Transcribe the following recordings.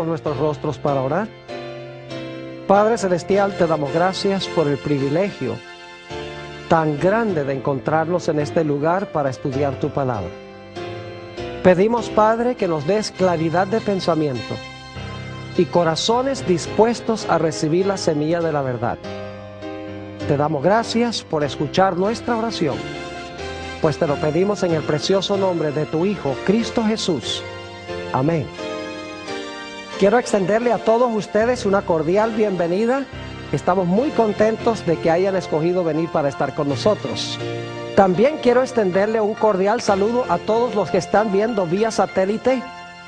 Inclinemos nuestros rostros para orar. Padre Celestial, te damos gracias por el privilegio tan grande de encontrarnos en este lugar para estudiar tu palabra. Pedimos, Padre, que nos des claridad de pensamiento y corazones dispuestos a recibir la semilla de la verdad. Te damos gracias por escuchar nuestra oración, pues te lo pedimos en el precioso nombre de tu Hijo, Cristo Jesús. Amén. Quiero extenderle a todos ustedes una cordial bienvenida. Estamos muy contentos de que hayan escogido venir para estar con nosotros. También quiero extenderle un cordial saludo a todos los que están viendo vía satélite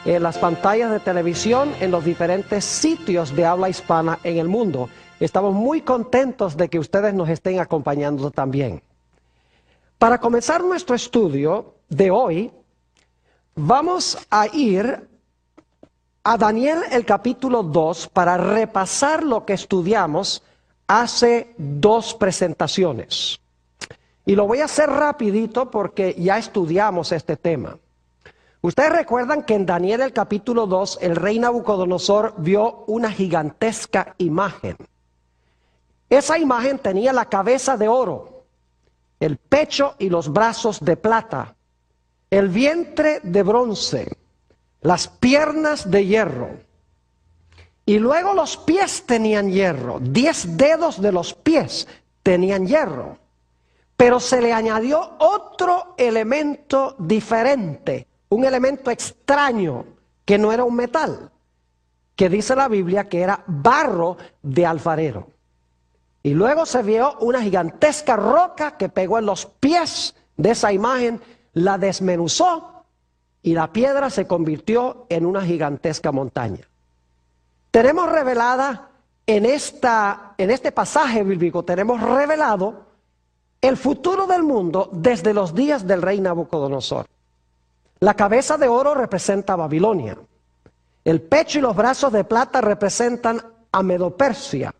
en las pantallas de televisión en los diferentes sitios de habla hispana en el mundo. Estamos muy contentos de que ustedes nos estén acompañando también. Para comenzar nuestro estudio de hoy, vamos a ir a Daniel el capítulo 2 para repasar lo que estudiamos hace 2 presentaciones. Y lo voy a hacer rapidito porque ya estudiamos este tema. Ustedes recuerdan que en Daniel el capítulo 2 el rey Nabucodonosor vio una gigantesca imagen. Esa imagen tenía la cabeza de oro, el pecho y los brazos de plata, el vientre de bronce, las piernas de hierro, y luego los pies tenían hierro. 10 dedos de los pies tenían hierro, pero se le añadió otro elemento diferente, un elemento extraño que no era un metal, que dice la Biblia que era barro de alfarero. Y luego se vio una gigantesca roca que pegó en los pies de esa imagen, la desmenuzó, y la piedra se convirtió en una gigantesca montaña. Tenemos revelada en este pasaje bíblico, tenemos revelado el futuro del mundo desde los días del rey Nabucodonosor. La cabeza de oro representa a Babilonia. El pecho y los brazos de plata representan a Medo-Persia.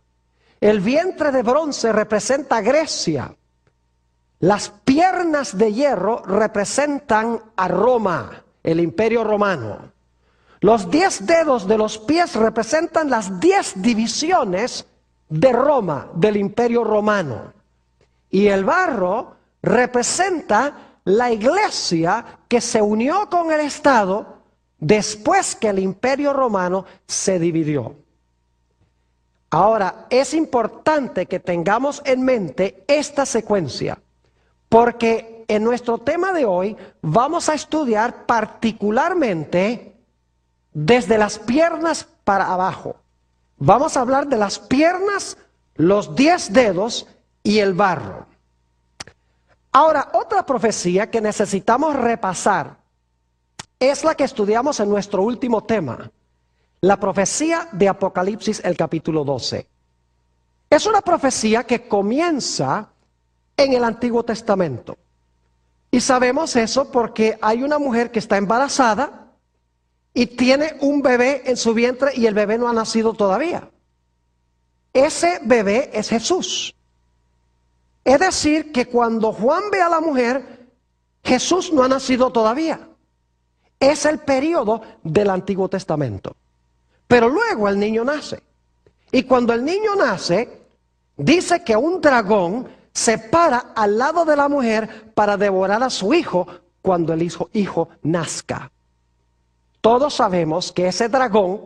El vientre de bronce representa a Grecia. Las piernas de hierro representan a Roma, el imperio romano. Los 10 dedos de los pies representan las 10 divisiones de Roma, del imperio romano. Y el barro representa la iglesia que se unió con el Estado después que el imperio romano se dividió. Ahora, es importante que tengamos en mente esta secuencia, porque en nuestro tema de hoy vamos a estudiar particularmente desde las piernas para abajo. Vamos a hablar de las piernas, los 10 dedos y el barro. Ahora, otra profecía que necesitamos repasar es la que estudiamos en nuestro último tema, la profecía de Apocalipsis, el capítulo 12. Es una profecía que comienza en el Antiguo Testamento. Y sabemos eso porque hay una mujer que está embarazada y tiene un bebé en su vientre y el bebé no ha nacido todavía. Ese bebé es Jesús. Es decir, que cuando Juan ve a la mujer, Jesús no ha nacido todavía. Es el periodo del Antiguo Testamento. Pero luego el niño nace. Y cuando el niño nace, dice que un dragón se para al lado de la mujer para devorar a su hijo cuando el hijo nazca. Todos sabemos que ese dragón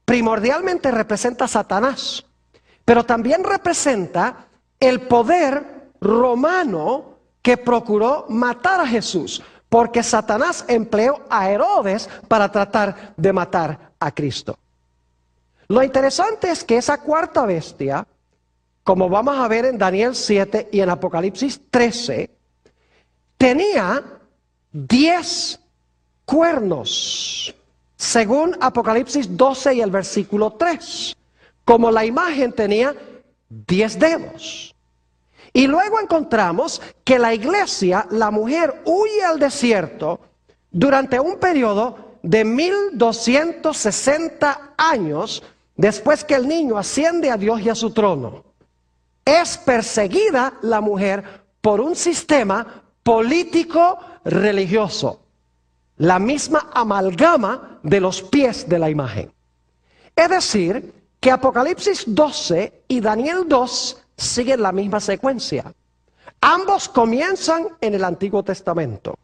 primordialmente representa a Satanás, pero también representa el poder romano que procuró matar a Jesús, porque Satanás empleó a Herodes para tratar de matar a Cristo. Lo interesante es que esa cuarta bestia, como vamos a ver en Daniel 7 y en Apocalipsis 13, tenía 10 cuernos, según Apocalipsis 12 y el versículo 3, como la imagen tenía 10 dedos. Y luego encontramos que la iglesia, la mujer, huye al desierto durante un periodo de 1260 años después que el niño asciende a Dios y a su trono. Es perseguida la mujer por un sistema político religioso, la misma amalgama de los pies de la imagen. Es decir, que Apocalipsis 12 y Daniel 2 siguen la misma secuencia. Ambos comienzan en el Antiguo Testamento.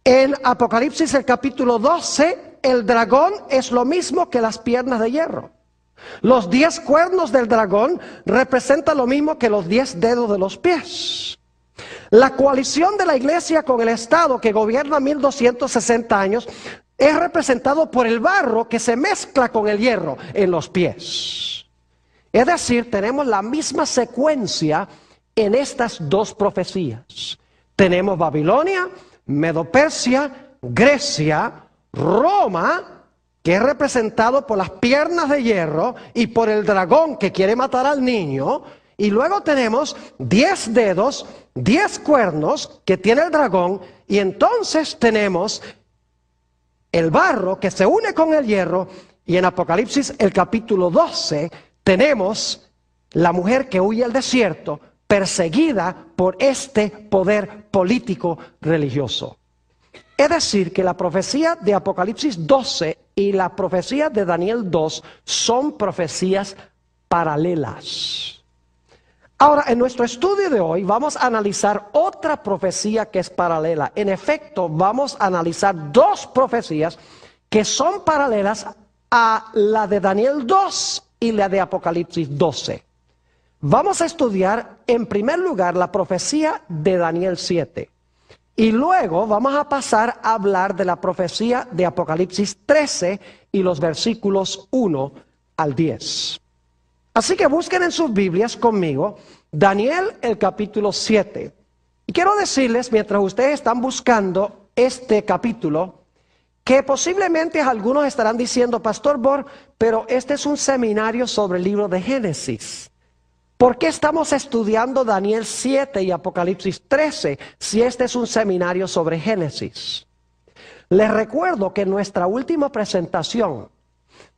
En Apocalipsis el capítulo 12, el dragón es lo mismo que las piernas de hierro. Los 10 cuernos del dragón representan lo mismo que los 10 dedos de los pies. La coalición de la iglesia con el Estado que gobierna 1260 años es representado por el barro que se mezcla con el hierro en los pies. Es decir, tenemos la misma secuencia en estas dos profecías. Tenemos Babilonia, Medo-Persia, Grecia, Roma, que es representado por las piernas de hierro y por el dragón que quiere matar al niño. Y luego tenemos 10 dedos, 10 cuernos que tiene el dragón. Y entonces tenemos el barro que se une con el hierro. Y en Apocalipsis el capítulo 12 tenemos la mujer que huye al desierto, perseguida por este poder político religioso. Es decir, que la profecía de Apocalipsis 12 y la profecía de Daniel 2 son profecías paralelas. Ahora, en nuestro estudio de hoy vamos a analizar otra profecía que es paralela. En efecto, vamos a analizar dos profecías que son paralelas a la de Daniel 2 y la de Apocalipsis 12. Vamos a estudiar en primer lugar la profecía de Daniel 7. Y luego vamos a pasar a hablar de la profecía de Apocalipsis 13 y los versículos 1 al 10. Así que busquen en sus Biblias conmigo Daniel el capítulo 7. Y quiero decirles, mientras ustedes están buscando este capítulo, que posiblemente algunos estarán diciendo, Pastor Bor, pero este es un seminario sobre el libro de Génesis. ¿Por qué estamos estudiando Daniel 7 y Apocalipsis 13 si este es un seminario sobre Génesis? Les recuerdo que en nuestra última presentación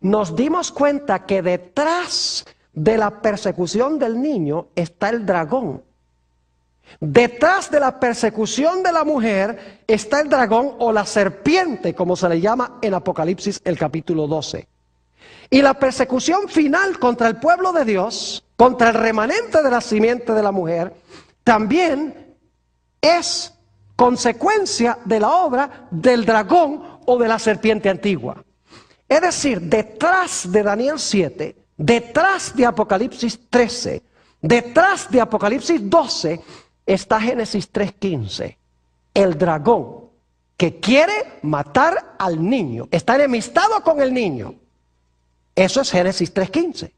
nos dimos cuenta que detrás de la persecución del niño está el dragón. Detrás de la persecución de la mujer está el dragón o la serpiente, como se le llama en Apocalipsis el capítulo 12. Y la persecución final contra el pueblo de Dios, contra el remanente de la simiente de la mujer, también es consecuencia de la obra del dragón o de la serpiente antigua. Es decir, detrás de Daniel 7, detrás de Apocalipsis 13, detrás de Apocalipsis 12, está Génesis 3:15. El dragón que quiere matar al niño, está enemistado con el niño. Eso es Génesis 3:15.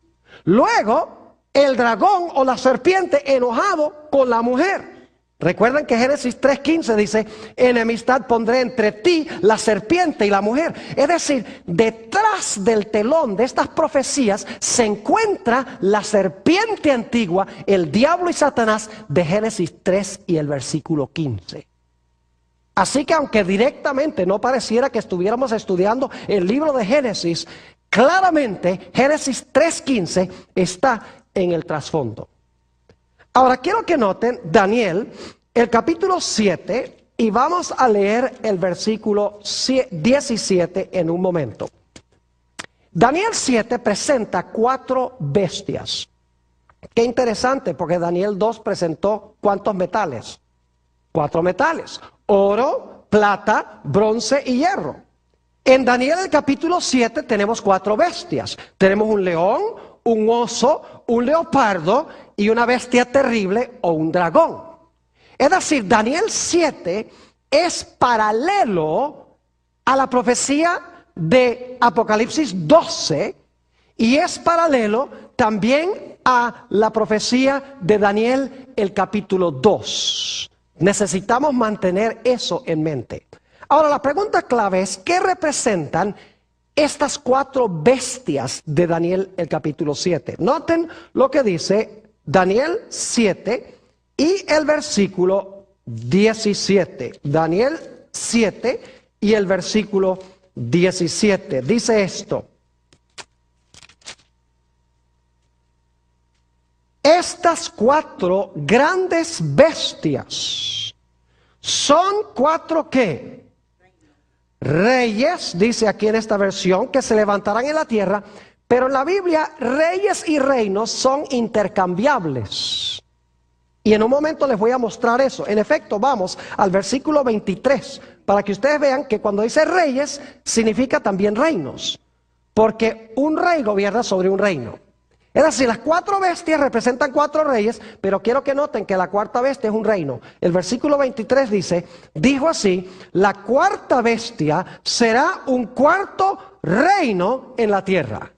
Luego, el dragón o la serpiente enojado con la mujer. Recuerden que Génesis 3:15 dice, enemistad pondré entre ti, la serpiente y la mujer. Es decir, detrás del telón de estas profecías se encuentra la serpiente antigua, el diablo y Satanás de Génesis 3 y el versículo 15. Así que aunque directamente no pareciera que estuviéramos estudiando el libro de Génesis, claramente Génesis 3:15 está en el trasfondo. Ahora quiero que noten Daniel, el capítulo 7, y vamos a leer el versículo 17 en un momento. Daniel 7 presenta 4 bestias. Qué interesante, porque Daniel 2 presentó ¿cuántos metales? 4 metales: oro, plata, bronce y hierro. En Daniel el capítulo 7 tenemos 4 bestias. Tenemos un león, un oso, un leopardo y una bestia terrible o un dragón. Es decir, Daniel 7 es paralelo a la profecía de Apocalipsis 12 y es paralelo también a la profecía de Daniel el capítulo 2. Necesitamos mantener eso en mente. Ahora, la pregunta clave es, ¿qué representan estas 4 bestias de Daniel el capítulo 7? Noten lo que dice Daniel 7 y el versículo 17. Daniel 7 y el versículo 17. Dice esto: estas 4 grandes bestias son 4 ¿qué? reyes, dice aquí en esta versión, que se levantarán en la tierra, pero en la Biblia reyes y reinos son intercambiables. Y en un momento les voy a mostrar eso. En efecto, vamos al versículo 23, para que ustedes vean que cuando dice reyes, significa también reinos. Porque un rey gobierna sobre un reino. Es decir, las 4 bestias representan 4 reyes, pero quiero que noten que la cuarta bestia es un reino. El versículo 23 dice, dijo así, la cuarta bestia será un cuarto reino en la tierra.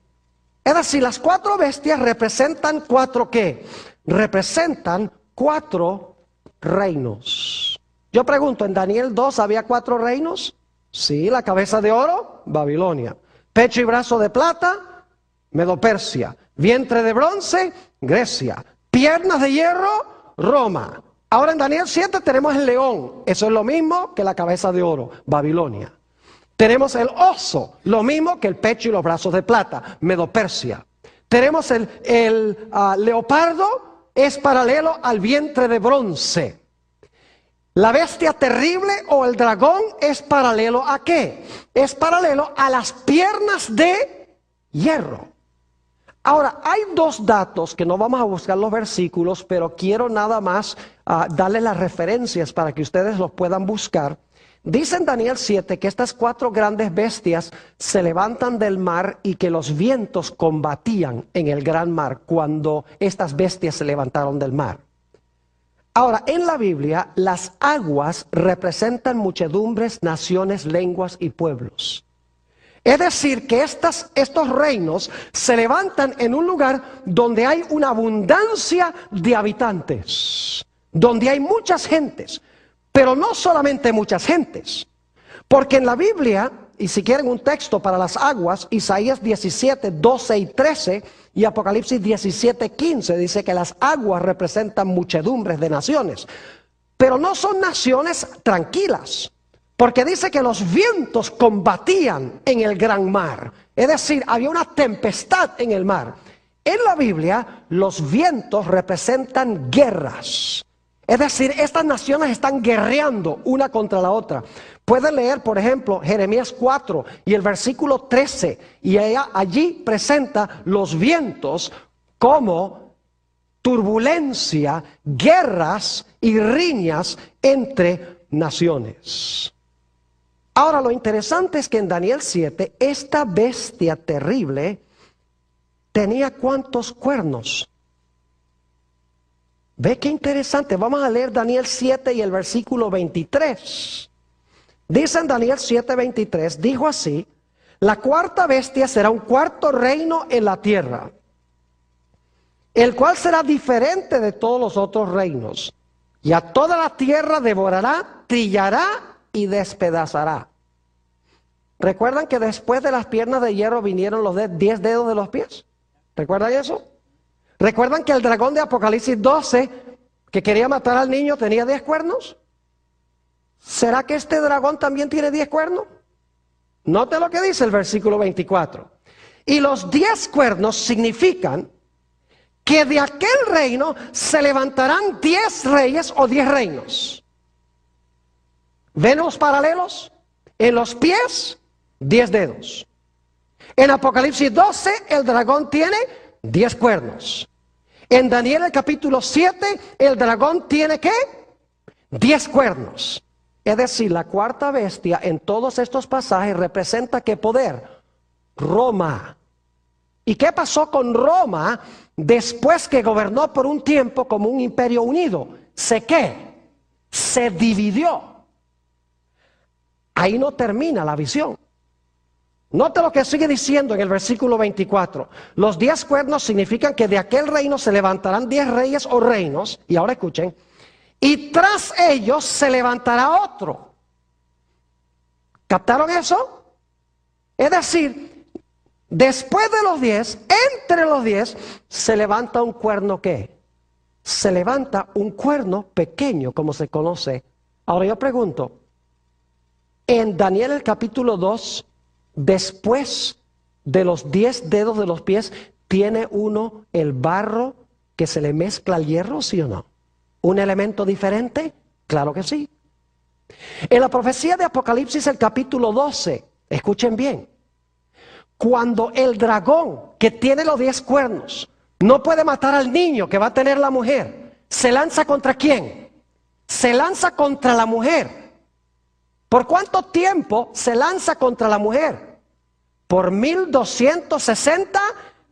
Es decir, las 4 bestias representan 4 ¿qué? Representan 4 reinos. Yo pregunto, ¿en Daniel 2 había 4 reinos? Sí, la cabeza de oro, Babilonia. Pecho y brazo de plata, Medo-Persia. Vientre de bronce, Grecia. Piernas de hierro, Roma. Ahora en Daniel 7 tenemos el león. Eso es lo mismo que la cabeza de oro, Babilonia. Tenemos el oso, lo mismo que el pecho y los brazos de plata, Medo-Persia. Tenemos el leopardo, es paralelo al vientre de bronce. La bestia terrible o el dragón es paralelo ¿a qué? Es paralelo a las piernas de hierro. Ahora, hay 2 datos que no vamos a buscar los versículos, pero quiero nada más darles las referencias para que ustedes los puedan buscar. Dice en Daniel 7 que estas 4 grandes bestias se levantan del mar y que los vientos combatían en el gran mar cuando estas bestias se levantaron del mar. Ahora, en la Biblia, las aguas representan muchedumbres, naciones, lenguas y pueblos. Es decir, que estos reinos se levantan en un lugar donde hay una abundancia de habitantes, donde hay muchas gentes, pero no solamente muchas gentes, porque en la Biblia, y si quieren un texto para las aguas, Isaías 17, 12 y 13 y Apocalipsis 17, 15 dice que las aguas representan muchedumbres de naciones, pero no son naciones tranquilas. Porque dice que los vientos combatían en el gran mar. Es decir, había una tempestad en el mar. En la Biblia, los vientos representan guerras. Es decir, estas naciones están guerreando una contra la otra. Pueden leer, por ejemplo, Jeremías 4 y el versículo 13. Y allí presenta los vientos como turbulencia, guerras y riñas entre naciones. Ahora, lo interesante es que en Daniel 7, esta bestia terrible tenía ¿cuántos cuernos? Ve qué interesante. Vamos a leer Daniel 7 y el versículo 23. Dice en Daniel 7, 23, dijo así, la cuarta bestia será un cuarto reino en la tierra, el cual será diferente de todos los otros reinos, y a toda la tierra devorará, trillará y despedazará. ¿Recuerdan que después de las piernas de hierro vinieron los 10 dedos de los pies? ¿Recuerdan eso? ¿Recuerdan que el dragón de Apocalipsis 12, que quería matar al niño, tenía 10 cuernos? ¿Será que este dragón también tiene 10 cuernos? Note lo que dice el versículo 24. Y los 10 cuernos significan que de aquel reino se levantarán 10 reyes o 10 reinos. ¿Ven los paralelos? En los pies, 10 dedos. En Apocalipsis 12, el dragón tiene 10 cuernos. En Daniel el capítulo 7, el dragón tiene ¿qué? 10 cuernos. Es decir, la cuarta bestia en todos estos pasajes representa ¿qué poder? Roma. ¿Y qué pasó con Roma después que gobernó por un tiempo como un imperio unido? Se dividió. Ahí no termina la visión. Note lo que sigue diciendo en el versículo 24. Los 10 cuernos significan que de aquel reino se levantarán 10 reyes o reinos. Y ahora escuchen. Y tras ellos se levantará otro. ¿Captaron eso? Es decir, después de los 10, entre los 10, se levanta un cuerno ¿qué? Se levanta un cuerno pequeño, como se conoce. Ahora yo pregunto, en Daniel el capítulo 2, después de los 10 dedos de los pies, ¿tiene uno el barro que se le mezcla al hierro, sí o no? ¿Un elemento diferente? Claro que sí. En la profecía de Apocalipsis, el capítulo 12, escuchen bien, cuando el dragón que tiene los 10 cuernos no puede matar al niño que va a tener la mujer, ¿se lanza contra quién? Se lanza contra la mujer. ¿Por cuánto tiempo se lanza contra la mujer? Por 1260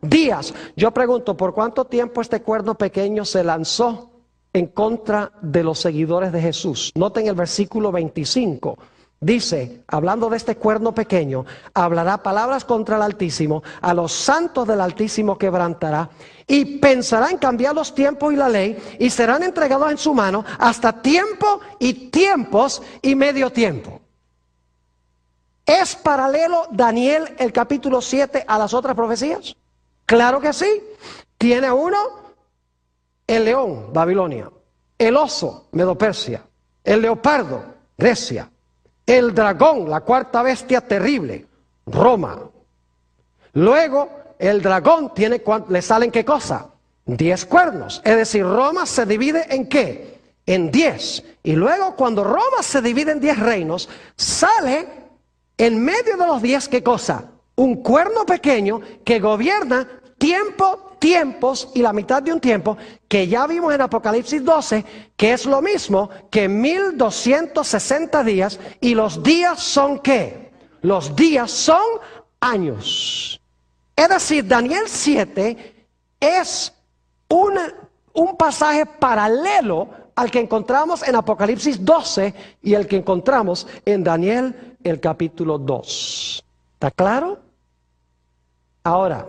días. Yo pregunto, ¿por cuánto tiempo este cuerno pequeño se lanzó en contra de los seguidores de Jesús? Noten el versículo 25. Dice, hablando de este cuerno pequeño, hablará palabras contra el Altísimo, a los santos del Altísimo quebrantará, y pensará en cambiar los tiempos y la ley, y serán entregados en su mano hasta tiempo y tiempos y medio tiempo. ¿Es paralelo Daniel el capítulo 7 a las otras profecías? Claro que sí. Tiene uno el león, Babilonia, el oso, Medo-Persia, el leopardo, Grecia, el dragón, la cuarta bestia terrible, Roma. Luego, el dragón tiene, ¿le salen qué cosa? 10 cuernos. Es decir, Roma se divide ¿en qué? En 10. Y luego, cuando Roma se divide en 10 reinos, sale en medio de los 10, ¿qué cosa? Un cuerno pequeño que gobierna tiempos y la mitad de un tiempo, que ya vimos en Apocalipsis 12, que es lo mismo que 1260 días, y los días son ¿qué? Los días son años. Es decir, Daniel 7 es un pasaje paralelo al que encontramos en Apocalipsis 12 y el que encontramos en Daniel el capítulo 2. ¿Está claro? Ahora,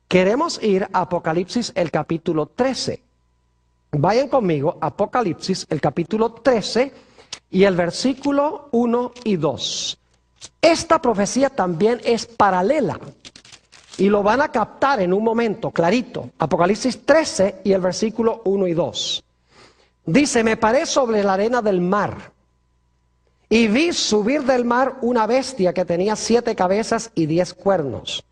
queremos ir a Apocalipsis el capítulo 13. Vayan conmigo, Apocalipsis el capítulo 13 y el versículo 1 y 2. Esta profecía también es paralela y lo van a captar en un momento, clarito. Apocalipsis 13 y el versículo 1 y 2. Dice, me paré sobre la arena del mar y vi subir del mar una bestia que tenía 7 cabezas y 10 cuernos.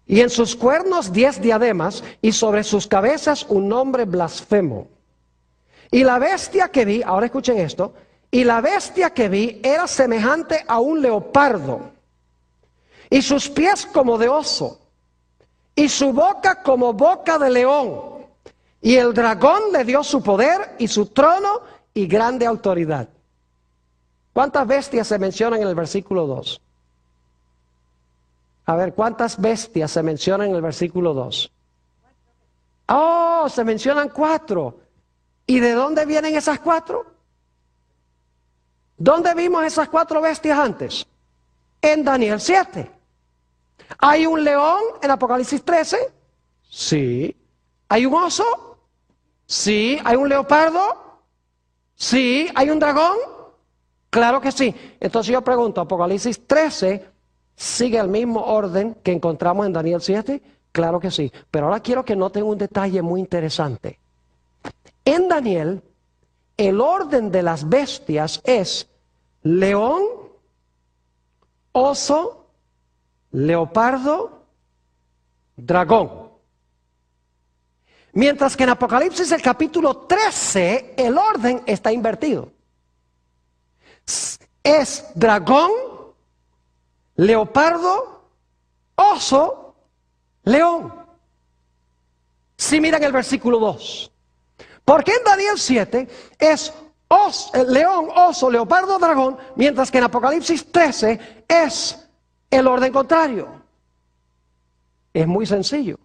Y en sus cuernos 10 diademas, y sobre sus cabezas un nombre blasfemo. Y la bestia que vi, ahora escuchen esto, y la bestia que vi era semejante a un leopardo, y sus pies como de oso, y su boca como boca de león. Y el dragón le dio su poder y su trono y grande autoridad. ¿Cuántas bestias se mencionan en el versículo 2? A ver, ¿cuántas bestias se mencionan en el versículo 2? Oh, se mencionan 4. ¿Y de dónde vienen esas 4? ¿Dónde vimos esas 4 bestias antes? En Daniel 7. ¿Hay un león en Apocalipsis 13? Sí. ¿Hay un oso? Sí. ¿Hay un leopardo? Sí. ¿Hay un dragón? Claro que sí. Entonces yo pregunto, ¿Apocalipsis 13 sigue el mismo orden que encontramos en Daniel 7? Claro que sí. Pero ahora quiero que noten un detalle muy interesante. En Daniel, el orden de las bestias es león, oso, leopardo, dragón. Mientras que en Apocalipsis el capítulo 13, el orden está invertido. Es dragón, leopardo, oso, león. Si miran el versículo 2. Porque en Daniel 7 es león, oso, leopardo, dragón, mientras que en Apocalipsis 13 es el orden contrario. Es muy sencillo.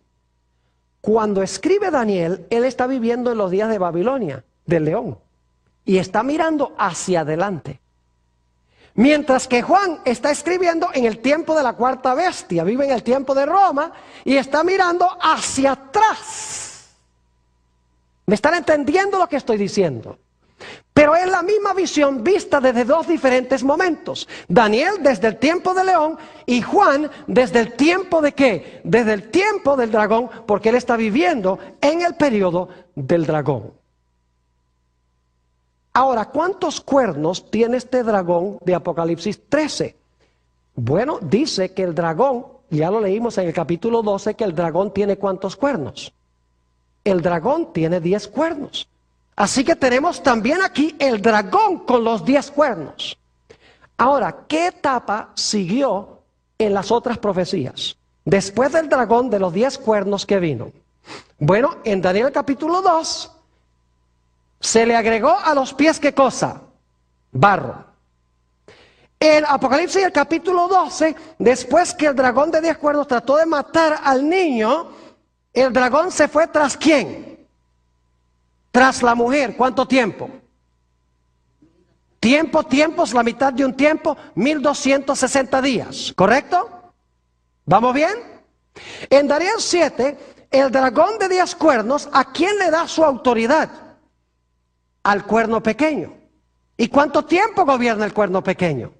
Cuando escribe Daniel, él está viviendo en los días de Babilonia, del león, y está mirando hacia adelante. Mientras que Juan está escribiendo en el tiempo de la cuarta bestia, vive en el tiempo de Roma y está mirando hacia atrás. ¿Me están entendiendo lo que estoy diciendo? Pero es la misma visión vista desde 2 diferentes momentos. Daniel desde el tiempo del león y Juan desde el tiempo de ¿qué? Desde el tiempo del dragón, porque él está viviendo en el periodo del dragón. Ahora, ¿cuántos cuernos tiene este dragón de Apocalipsis 13? Bueno, dice que el dragón, ya lo leímos en el capítulo 12, que el dragón tiene ¿cuántos cuernos? El dragón tiene 10 cuernos. Así que tenemos también aquí el dragón con los 10 cuernos. Ahora, ¿qué etapa siguió en las otras profecías? Después del dragón de los 10 cuernos que vino. Bueno, en Daniel capítulo 2, se le agregó a los pies, ¿qué cosa? Barro. En Apocalipsis, el capítulo 12, después que el dragón de 10 cuernos trató de matar al niño, el dragón se fue tras ¿quién? Tras la mujer. ¿Cuánto tiempo? Tiempos, la mitad de un tiempo, 1260 días. ¿Correcto? ¿Vamos bien? En Daniel 7, el dragón de 10 cuernos, ¿a quién le da su autoridad? Al cuerno pequeño. ¿Y cuánto tiempo gobierna el cuerno pequeño?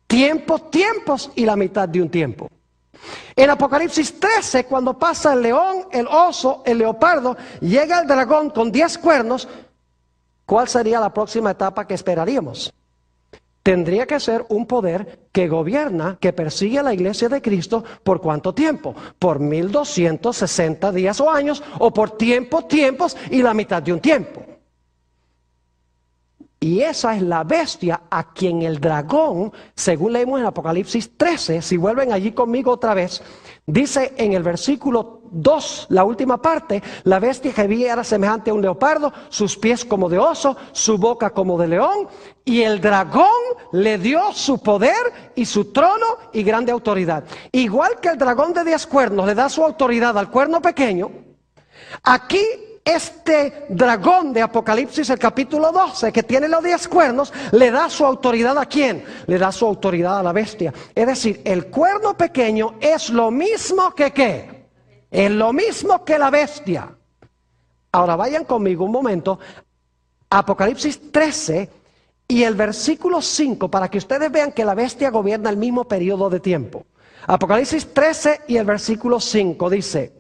Tiempos y la mitad de un tiempo. En Apocalipsis 13, cuando pasa el león, el oso, el leopardo, llega el dragón con 10 cuernos, ¿cuál sería la próxima etapa que esperaríamos? Tendría que ser un poder que gobierna, que persigue a la iglesia de Cristo, ¿por cuánto tiempo? Por 1260 días o años, o por tiempos y la mitad de un tiempo. Y esa es la bestia a quien el dragón, según leemos en Apocalipsis 13, si vuelven allí conmigo otra vez, dice en el versículo 2, la última parte, la bestia que vi era semejante a un leopardo, sus pies como de oso, su boca como de león, y el dragón le dio su poder y su trono y grande autoridad. Igual que el dragón de 10 cuernos le da su autoridad al cuerno pequeño, aquí este dragón de Apocalipsis, el capítulo 12, que tiene los 10 cuernos, le da su autoridad ¿a quién? Le da su autoridad a la bestia. Es decir, el cuerno pequeño es lo mismo que ¿qué? Es lo mismo que la bestia. Ahora vayan conmigo un momento, Apocalipsis 13 y el versículo 5, para que ustedes vean que la bestia gobierna el mismo periodo de tiempo. Apocalipsis 13 y el versículo 5 dice: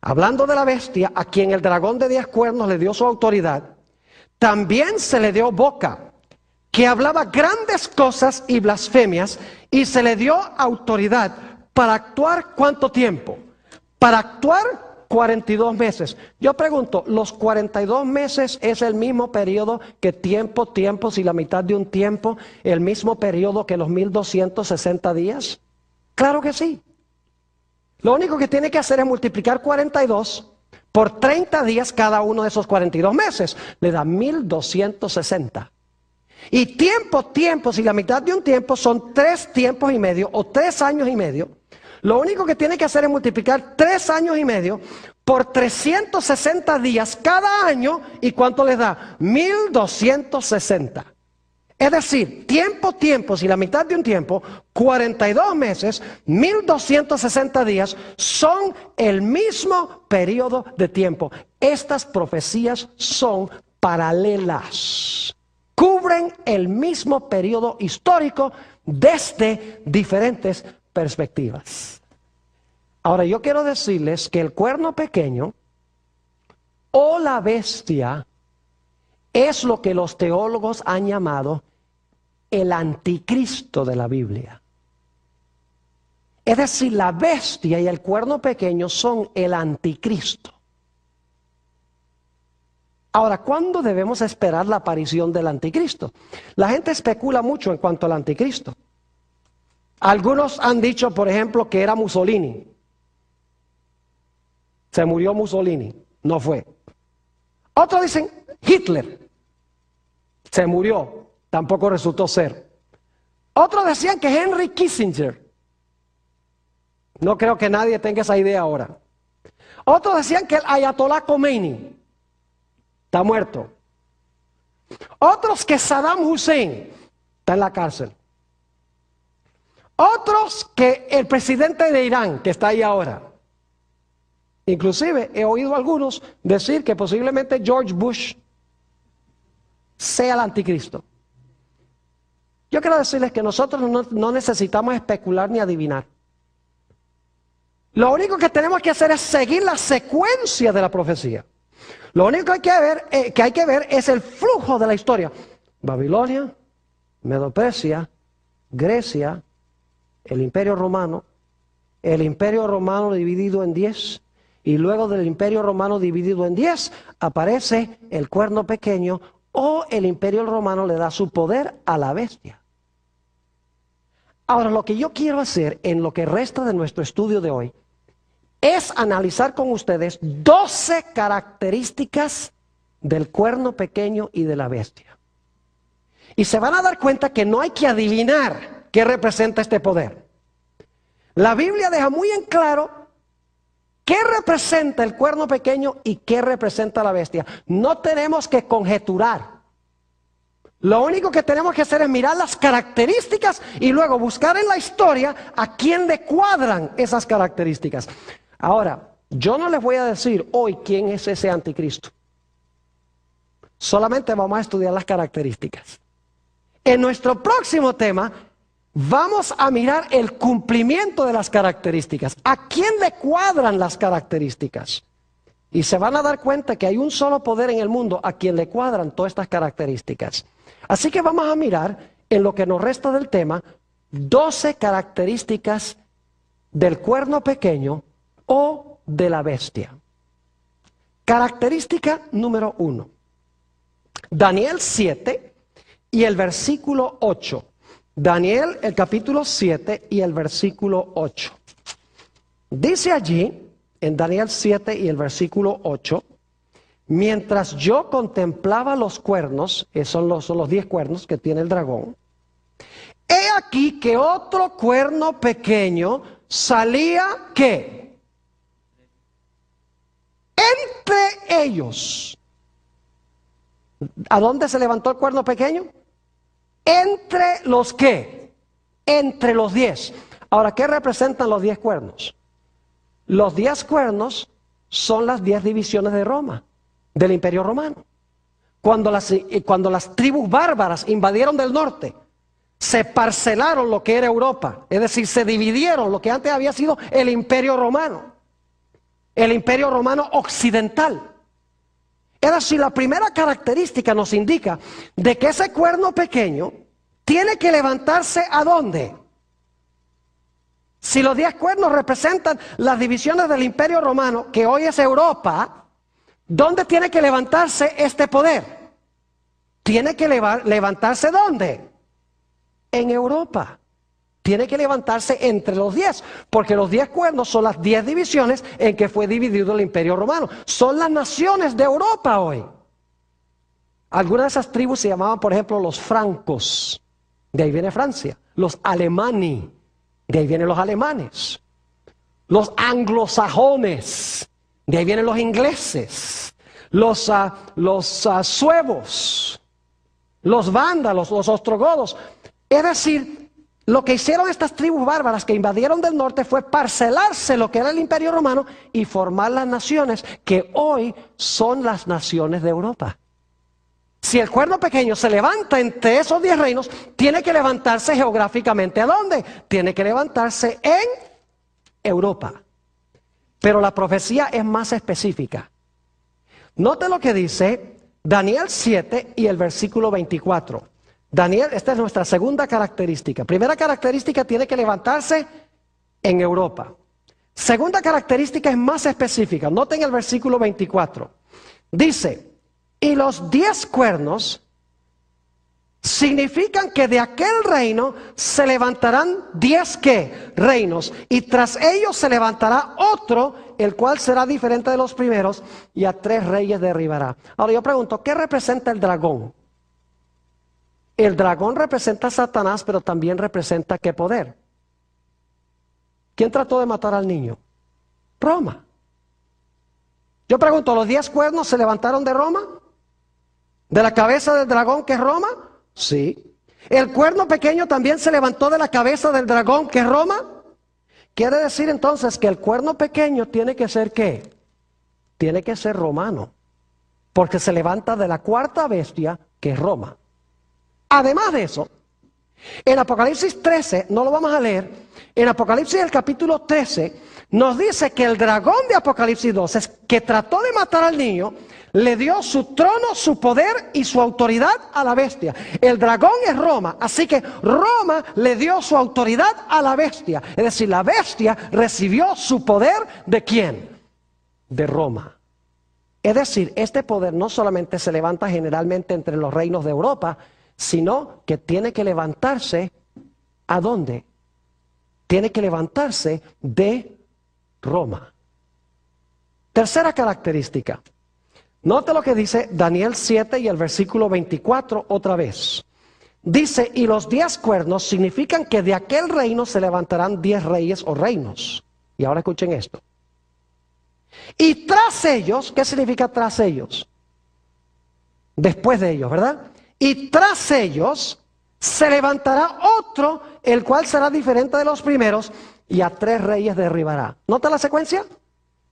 hablando de la bestia, a quien el dragón de 10 cuernos le dio su autoridad, también se le dio boca, que hablaba grandes cosas y blasfemias, y se le dio autoridad para actuar ¿cuánto tiempo? Para actuar 42 meses. Yo pregunto, ¿los 42 meses es el mismo periodo que tiempos y la mitad de un tiempo? ¿El mismo periodo que los 1260 días? Claro que sí. Lo único que tiene que hacer es multiplicar 42 por 30 días cada uno de esos 42 meses. Le da 1260. Y tiempos y la mitad de un tiempo son 3 tiempos y medio o 3 años y medio. Lo único que tiene que hacer es multiplicar 3 años y medio por 360 días cada año. ¿Y cuánto les da? 1260. Es decir, tiempos y la mitad de un tiempo, 42 meses, 1260 días, son el mismo periodo de tiempo. Estas profecías son paralelas. Cubren el mismo periodo histórico desde diferentes perspectivas. Ahora yo quiero decirles que el cuerno pequeño o la bestia es lo que los teólogos han llamado el anticristo de la Biblia. Es decir, la bestia y el cuerno pequeño son el anticristo. Ahora, ¿cuándo debemos esperar la aparición del anticristo? La gente especula mucho en cuanto al anticristo. Algunos han dicho, por ejemplo, que era Mussolini. Se murió Mussolini, no fue. Otros dicen Hitler. Se murió, tampoco resultó ser. Otros decían que Henry Kissinger. No creo que nadie tenga esa idea ahora. Otros decían que el Ayatollah Khomeini está muerto. Otros que Saddam Hussein está en la cárcel. Otros que el presidente de Irán, que está ahí ahora. Inclusive he oído a algunos decir que posiblemente George Bush sea el anticristo. Yo quiero decirles que nosotros no necesitamos especular ni adivinar. Lo único que tenemos que hacer es seguir la secuencia de la profecía. Lo único que hay que ver es el flujo de la historia. Babilonia, Medo-Persia, Grecia, el Imperio Romano dividido en 10, y luego del imperio romano dividido en 10, aparece el cuerno pequeño, o el imperio romano le da su poder a la bestia. Ahora, lo que yo quiero hacer en lo que resta de nuestro estudio de hoy es analizar con ustedes 12 características del cuerno pequeño y de la bestia. Y se van a dar cuenta que no hay que adivinar qué representa este poder. La Biblia deja muy en claro qué representa el cuerno pequeño y qué representa la bestia. No tenemos que conjeturar. Lo único que tenemos que hacer es mirar las características y luego buscar en la historia a quién le cuadran esas características. Ahora, yo no les voy a decir hoy quién es ese anticristo. Solamente vamos a estudiar las características. En nuestro próximo tema vamos a mirar el cumplimiento de las características. ¿A quién le cuadran las características? Y se van a dar cuenta que hay un solo poder en el mundo a quien le cuadran todas estas características. Así que vamos a mirar, en lo que nos resta del tema, 12 características del cuerno pequeño o de la bestia. Característica número 1. Daniel 7 y el versículo 8. Daniel, el capítulo 7 y el versículo 8. Dice allí, en Daniel 7 y el versículo 8, mientras yo contemplaba los cuernos, son los 10 cuernos que tiene el dragón, he aquí que otro cuerno pequeño salía, ¿qué? Entre ellos. ¿A dónde se levantó el cuerno pequeño? Entre los ¿qué? Entre los 10. Ahora, ¿qué representan los 10 cuernos? Los 10 cuernos son las 10 divisiones de Roma, del Imperio Romano. Cuando las tribus bárbaras invadieron del norte, se parcelaron lo que era Europa, es decir, se dividieron lo que antes había sido el Imperio Romano, el Imperio Romano occidental. Es decir, la primera característica nos indica de que ese cuerno pequeño tiene que levantarse ¿a dónde? Si los 10 cuernos representan las divisiones del Imperio Romano, que hoy es Europa, ¿dónde tiene que levantarse este poder? Tiene que levantarse ¿dónde? En Europa. Tiene que levantarse entre los 10, porque los 10 cuernos son las 10 divisiones en que fue dividido el Imperio Romano. Son las naciones de Europa hoy. Algunas de esas tribus se llamaban, por ejemplo, los francos. De ahí viene Francia. Los alemani. De ahí vienen los alemanes. Los anglosajones. De ahí vienen los ingleses. Los suevos. Los vándalos, los ostrogodos. Es decir, lo que hicieron estas tribus bárbaras que invadieron del norte fue parcelarse lo que era el Imperio Romano y formar las naciones que hoy son las naciones de Europa. Si el cuerno pequeño se levanta entre esos 10 reinos, tiene que levantarse geográficamente. ¿A dónde? Tiene que levantarse en Europa. Pero la profecía es más específica. Note lo que dice Daniel 7 y el versículo 24. Daniel, esta es nuestra segunda característica. Primera característica, tiene que levantarse en Europa. Segunda característica es más específica. Noten el versículo 24. Dice, y los 10 cuernos significan que de aquel reino se levantarán 10 ¿qué? Reinos. Y tras ellos se levantará otro, el cual será diferente de los primeros, y a 3 reyes derribará. Ahora yo pregunto, ¿qué representa el dragón? El dragón representa a Satanás, pero también representa ¿qué poder? ¿Quién trató de matar al niño? Roma. Yo pregunto, ¿los 10 cuernos se levantaron de Roma? ¿De la cabeza del dragón que es Roma? Sí. ¿El cuerno pequeño también se levantó de la cabeza del dragón que es Roma? Quiere decir entonces que el cuerno pequeño tiene que ser ¿qué? Tiene que ser romano, porque se levanta de la cuarta bestia que es Roma. Además de eso, en Apocalipsis 13, no lo vamos a leer, en Apocalipsis el capítulo 13, nos dice que el dragón de Apocalipsis 12, que trató de matar al niño, le dio su trono, su poder y su autoridad a la bestia. El dragón es Roma, así que Roma le dio su autoridad a la bestia. Es decir, la bestia recibió su poder ¿de quién? de Roma. Es decir, este poder no solamente se levanta generalmente entre los reinos de Europa, sino que tiene que levantarse, ¿a dónde? Tiene que levantarse de Roma. Tercera característica. Note lo que dice Daniel 7 y el versículo 24 otra vez. Dice, y los 10 cuernos significan que de aquel reino se levantarán 10 reyes o reinos. Y ahora escuchen esto. Y tras ellos, ¿qué significa tras ellos? Después de ellos, ¿verdad? Y tras ellos se levantará otro, el cual será diferente de los primeros, y a 3 reyes derribará. ¿Nota la secuencia?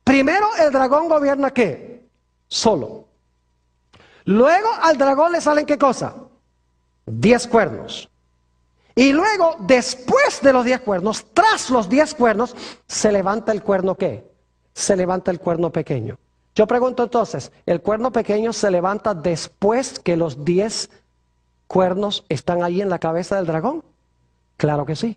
Primero el dragón gobierna ¿qué? Solo. Luego al dragón le salen ¿qué cosa? 10 cuernos. Y luego, después de los 10 cuernos, tras los 10 cuernos, se levanta el cuerno ¿qué? Se levanta el cuerno pequeño. Yo pregunto entonces, ¿el cuerno pequeño se levanta después que los 10 cuernos están ahí en la cabeza del dragón? Claro que sí.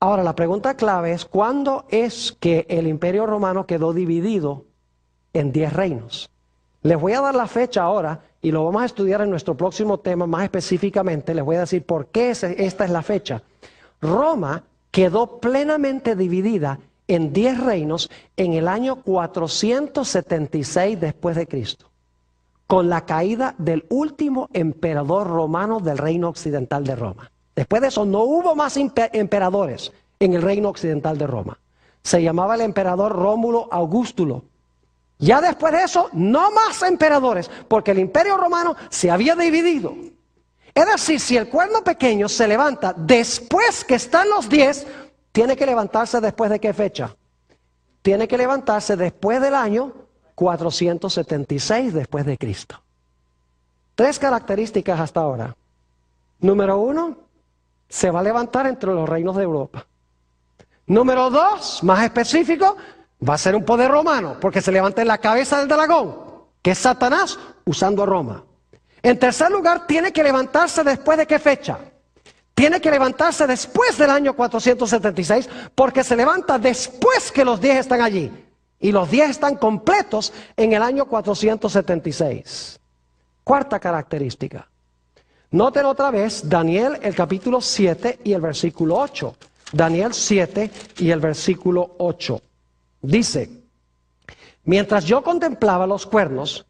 Ahora, la pregunta clave es, ¿cuándo es que el Imperio Romano quedó dividido en 10 reinos? Les voy a dar la fecha ahora y lo vamos a estudiar en nuestro próximo tema más específicamente. Les voy a decir por qué esta es la fecha. Roma quedó plenamente dividida en 10 reinos en el año 476 después de Cristo, con la caída del último emperador romano del reino occidental de Roma. Después de eso no hubo más emperadores en el reino occidental de Roma. Se llamaba el emperador Rómulo Augustulo. Ya después de eso, no más emperadores, porque el imperio romano se había dividido. Es decir, si el cuerno pequeño se levanta después que están los 10, tiene que levantarse después de qué fecha? Tiene que levantarse después del año 476 después de Cristo. 3 características hasta ahora. Número 1, se va a levantar entre los reinos de Europa. Número 2, más específico, va a ser un poder romano, porque se levanta en la cabeza del dragón, que es Satanás, usando a Roma. En tercer lugar, tiene que levantarse después de qué fecha? Tiene que levantarse después del año 476, porque se levanta después que los 10 están allí. Y los 10 están completos en el año 476. Cuarta característica. Noten otra vez Daniel, el capítulo 7 y el versículo 8. Daniel 7 y el versículo 8. Dice, mientras yo contemplaba los cuernos,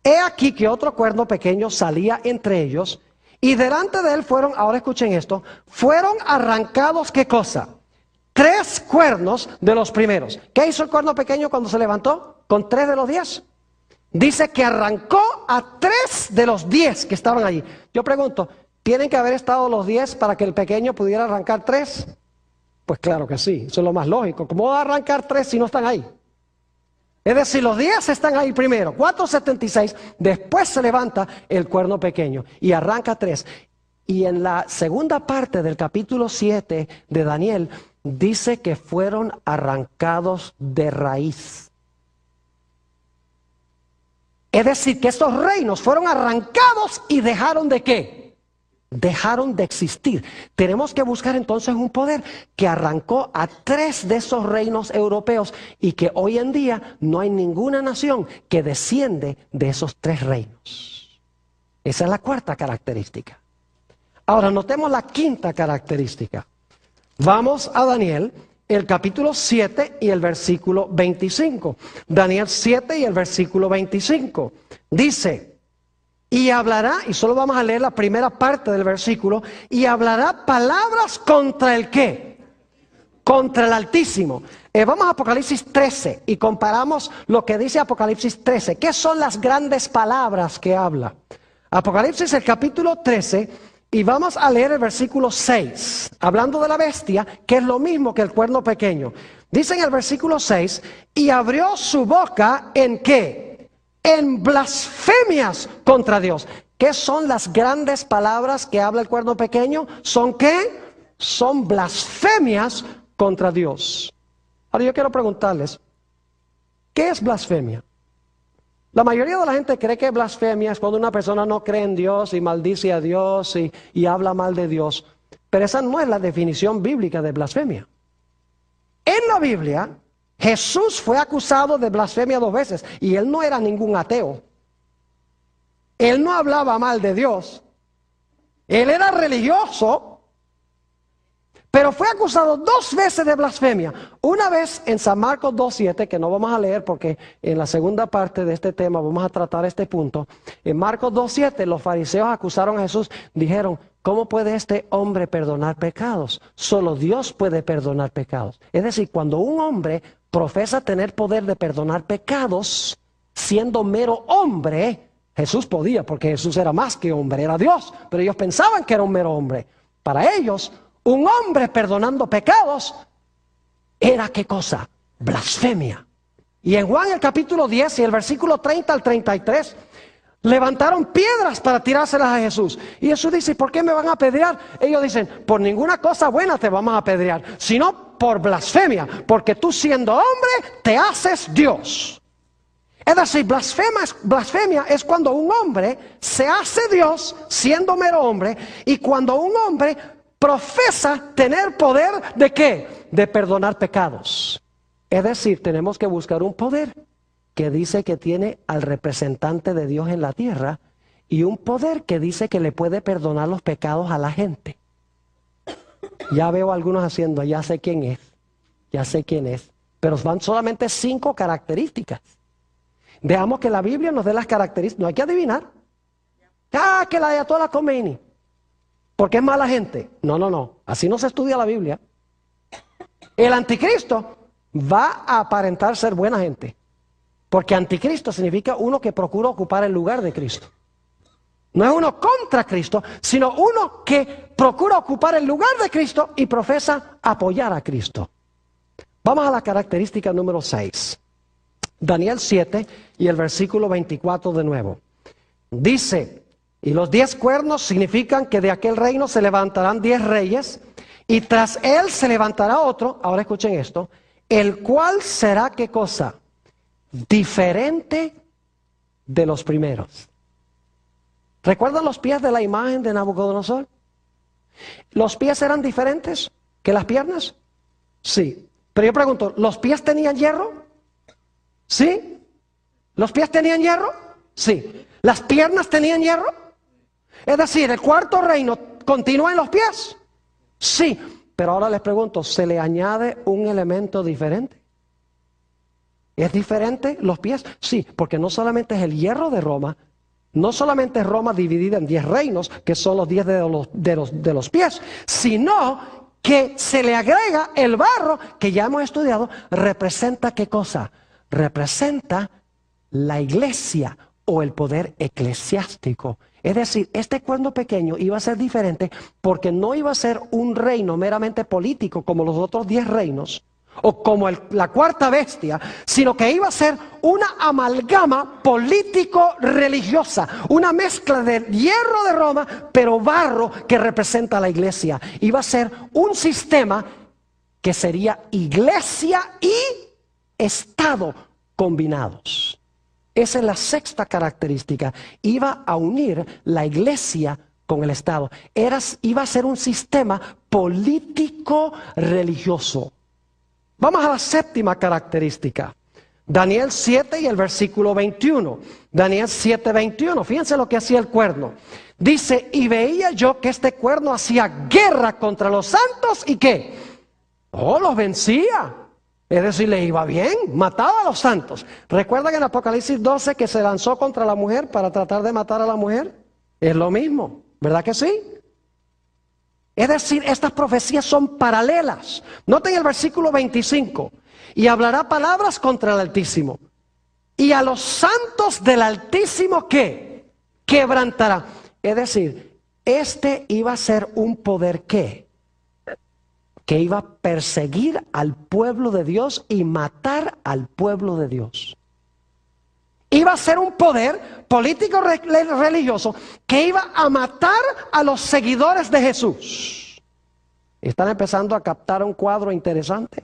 he aquí que otro cuerno pequeño salía entre ellos, y delante de él fueron, ahora escuchen esto, fueron arrancados, ¿qué cosa? 3 cuernos de los primeros. ¿Qué hizo el cuerno pequeño cuando se levantó? Con 3 de los 10. Dice que arrancó a 3 de los 10 que estaban allí. Yo pregunto, ¿tienen que haber estado los 10 para que el pequeño pudiera arrancar 3? Pues claro que sí, eso es lo más lógico. ¿Cómo va a arrancar 3 si no están ahí? Es decir, los 10 están ahí primero, 476, después se levanta el cuerno pequeño y arranca 3. Y en la segunda parte del capítulo 7 de Daniel, dice que fueron arrancados de raíz. Es decir, que estos reinos fueron arrancados y dejaron de ¿qué? Dejaron de existir. Tenemos que buscar entonces un poder que arrancó a 3 de esos reinos europeos y que hoy en día no hay ninguna nación que desciende de esos 3 reinos. Esa es la cuarta característica. Ahora notemos la quinta característica. Vamos a Daniel, el capítulo 7 y el versículo 25. Daniel 7 y el versículo 25. Dice, y hablará, y solo vamos a leer la primera parte del versículo, y hablará palabras contra el ¿qué? Contra el Altísimo. Vamos a Apocalipsis 13 y comparamos lo que dice Apocalipsis 13. ¿Qué son las grandes palabras que habla? Apocalipsis el capítulo 13 y vamos a leer el versículo 6. Hablando de la bestia, que es lo mismo que el cuerno pequeño. Dice en el versículo 6, y abrió su boca ¿en qué? En blasfemias contra Dios. ¿Qué son las grandes palabras que habla el cuerno pequeño? ¿Son qué? Son blasfemias contra Dios. Ahora yo quiero preguntarles, ¿qué es blasfemia? La mayoría de la gente cree que blasfemia es cuando una persona no cree en Dios y maldice a Dios y habla mal de Dios. Pero esa no es la definición bíblica de blasfemia. En la Biblia, Jesús fue acusado de blasfemia 2 veces y él no era ningún ateo. Él no hablaba mal de Dios. Él era religioso, pero fue acusado 2 veces de blasfemia. Una vez en San Marcos 2:7, que no vamos a leer porque en la segunda parte de este tema vamos a tratar este punto. En Marcos 2:7 los fariseos acusaron a Jesús, dijeron, ¿cómo puede este hombre perdonar pecados? Solo Dios puede perdonar pecados. Es decir, cuando un hombre profesa tener poder de perdonar pecados, siendo mero hombre, Jesús podía, porque Jesús era más que hombre, era Dios, pero ellos pensaban que era un mero hombre. Para ellos, un hombre perdonando pecados era ¿qué cosa? Blasfemia. Y en Juan el capítulo 10 y el versículo 30 al 33, levantaron piedras para tirárselas a Jesús. Y Jesús dice, ¿por qué me van a apedrear? Ellos dicen, por ninguna cosa buena te vamos a apedrear, sino por blasfemia, porque tú siendo hombre te haces Dios. Es decir, blasfemia es cuando un hombre se hace Dios siendo mero hombre, y cuando un hombre profesa tener poder ¿de qué? De perdonar pecados. Es decir, tenemos que buscar un poder que dice que tiene al representante de Dios en la tierra y un poder que dice que le puede perdonar los pecados a la gente. Ya veo a algunos haciendo, ya sé quién es, pero van solamente 5 características. Veamos que la Biblia nos dé las características, no hay que adivinar. Que la Ayatollah Khomeini, porque es mala gente. No, así no se estudia la Biblia. El anticristo va a aparentar ser buena gente, porque anticristo significa uno que procura ocupar el lugar de Cristo. No es uno contra Cristo, sino uno que procura ocupar el lugar de Cristo y profesa apoyar a Cristo. Vamos a la característica número 6. Daniel 7 y el versículo 24 de nuevo. Dice, y los 10 cuernos significan que de aquel reino se levantarán 10 reyes, y tras él se levantará otro, ahora escuchen esto, el cual será ¿qué cosa? Diferente de los primeros. ¿Recuerdan los pies de la imagen de Nabucodonosor? ¿Los pies eran diferentes que las piernas? Sí. Pero yo pregunto, ¿los pies tenían hierro? ¿Sí? ¿Los pies tenían hierro? Sí. ¿Las piernas tenían hierro? Es decir, ¿el cuarto reino continúa en los pies? Sí. Pero ahora les pregunto, ¿se le añade un elemento diferente? ¿Es diferente los pies? Sí, porque no solamente es el hierro de Roma, no solamente es Roma dividida en 10 reinos, que son los 10 de los pies, sino que se le agrega el barro, que ya hemos estudiado, representa ¿qué cosa? Representa la iglesia o el poder eclesiástico. Es decir, este cuerno pequeño iba a ser diferente porque no iba a ser un reino meramente político como los otros 10 reinos, o como la cuarta bestia, sino que iba a ser una amalgama político-religiosa, una mezcla de hierro de Roma, pero barro que representa a la iglesia. Iba a ser un sistema que sería iglesia y Estado combinados. Esa es la 6ª característica. Iba a unir la iglesia con el Estado. Iba a ser un sistema político-religioso. Vamos a la 7ª característica. Daniel 7 y el versículo 21. Daniel 7, 21. Fíjense lo que hacía el cuerno. Dice, y veía yo que este cuerno hacía guerra contra los santos y ¿qué? Los vencía. Es decir, le iba bien, mataba a los santos. ¿Recuerdan en Apocalipsis 12 que se lanzó contra la mujer para tratar de matar a la mujer? Es lo mismo, ¿verdad que sí? Es decir, estas profecías son paralelas. Noten el versículo 25. Y hablará palabras contra el Altísimo. Y a los santos del Altísimo, ¿qué? Quebrantará. Es decir, este iba a ser un poder ¿qué? Que iba a perseguir al pueblo de Dios y matar al pueblo de Dios. Iba a ser un poder político religioso que iba a matar a los seguidores de Jesús. Están empezando a captar un cuadro interesante.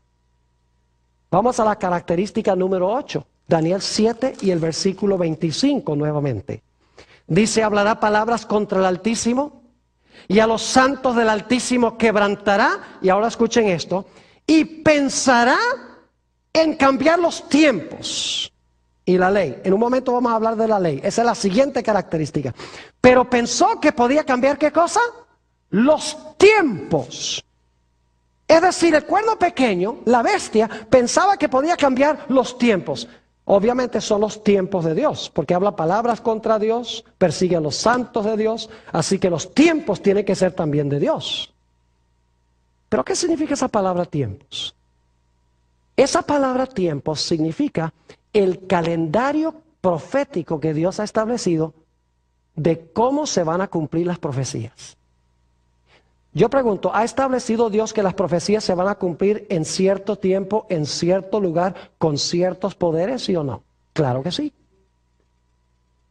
Vamos a la característica número 8. Daniel 7 y el versículo 25 nuevamente. Dice, hablará palabras contra el Altísimo y a los santos del Altísimo quebrantará. Y ahora escuchen esto. Y pensará en cambiar los tiempos y la ley. En un momento vamos a hablar de la ley. Esa es la siguiente característica. Pero pensó que podía cambiar ¿qué cosa? Los tiempos. Es decir, el cuerno pequeño, la bestia, pensaba que podía cambiar los tiempos. Obviamente son los tiempos de Dios, porque habla palabras contra Dios, persigue a los santos de Dios, así que los tiempos tienen que ser también de Dios. ¿Pero qué significa esa palabra tiempos? Esa palabra tiempos significa el calendario profético que Dios ha establecido de cómo se van a cumplir las profecías. Yo pregunto, ¿ha establecido Dios que las profecías se van a cumplir en cierto tiempo, en cierto lugar, con ciertos poderes, sí o no? Claro que sí.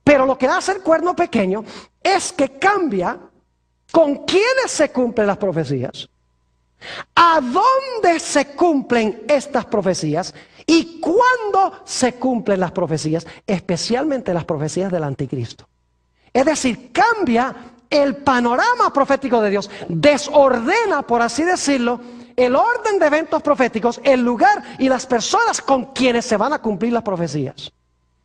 Pero lo que hace el cuerno pequeño es que cambia con quiénes se cumplen las profecías, a dónde se cumplen estas profecías y cuándo se cumplen las profecías, especialmente las profecías del anticristo. Es decir, cambia el panorama profético de Dios, desordena, por así decirlo, el orden de eventos proféticos, el lugar y las personas con quienes se van a cumplir las profecías.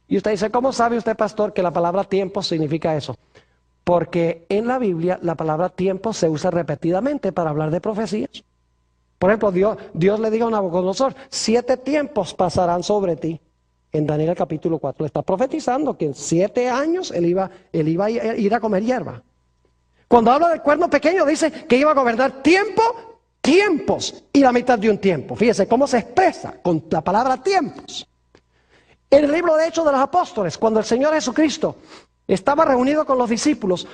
Y usted dice, ¿cómo sabe usted, pastor, que la palabra tiempo significa eso? Porque en la Biblia la palabra tiempo se usa repetidamente para hablar de profecías. Por ejemplo, Dios le dijo a Nabucodonosor, 7 tiempos pasarán sobre ti. En Daniel capítulo 4 le está profetizando que en 7 años él iba a ir a comer hierba. Cuando habla del cuerno pequeño dice que iba a gobernar tiempos y la mitad de un tiempo. Fíjese cómo se expresa con la palabra tiempos. En el libro de Hechos de los Apóstoles, cuando el Señor Jesucristo estaba reunido con los discípulos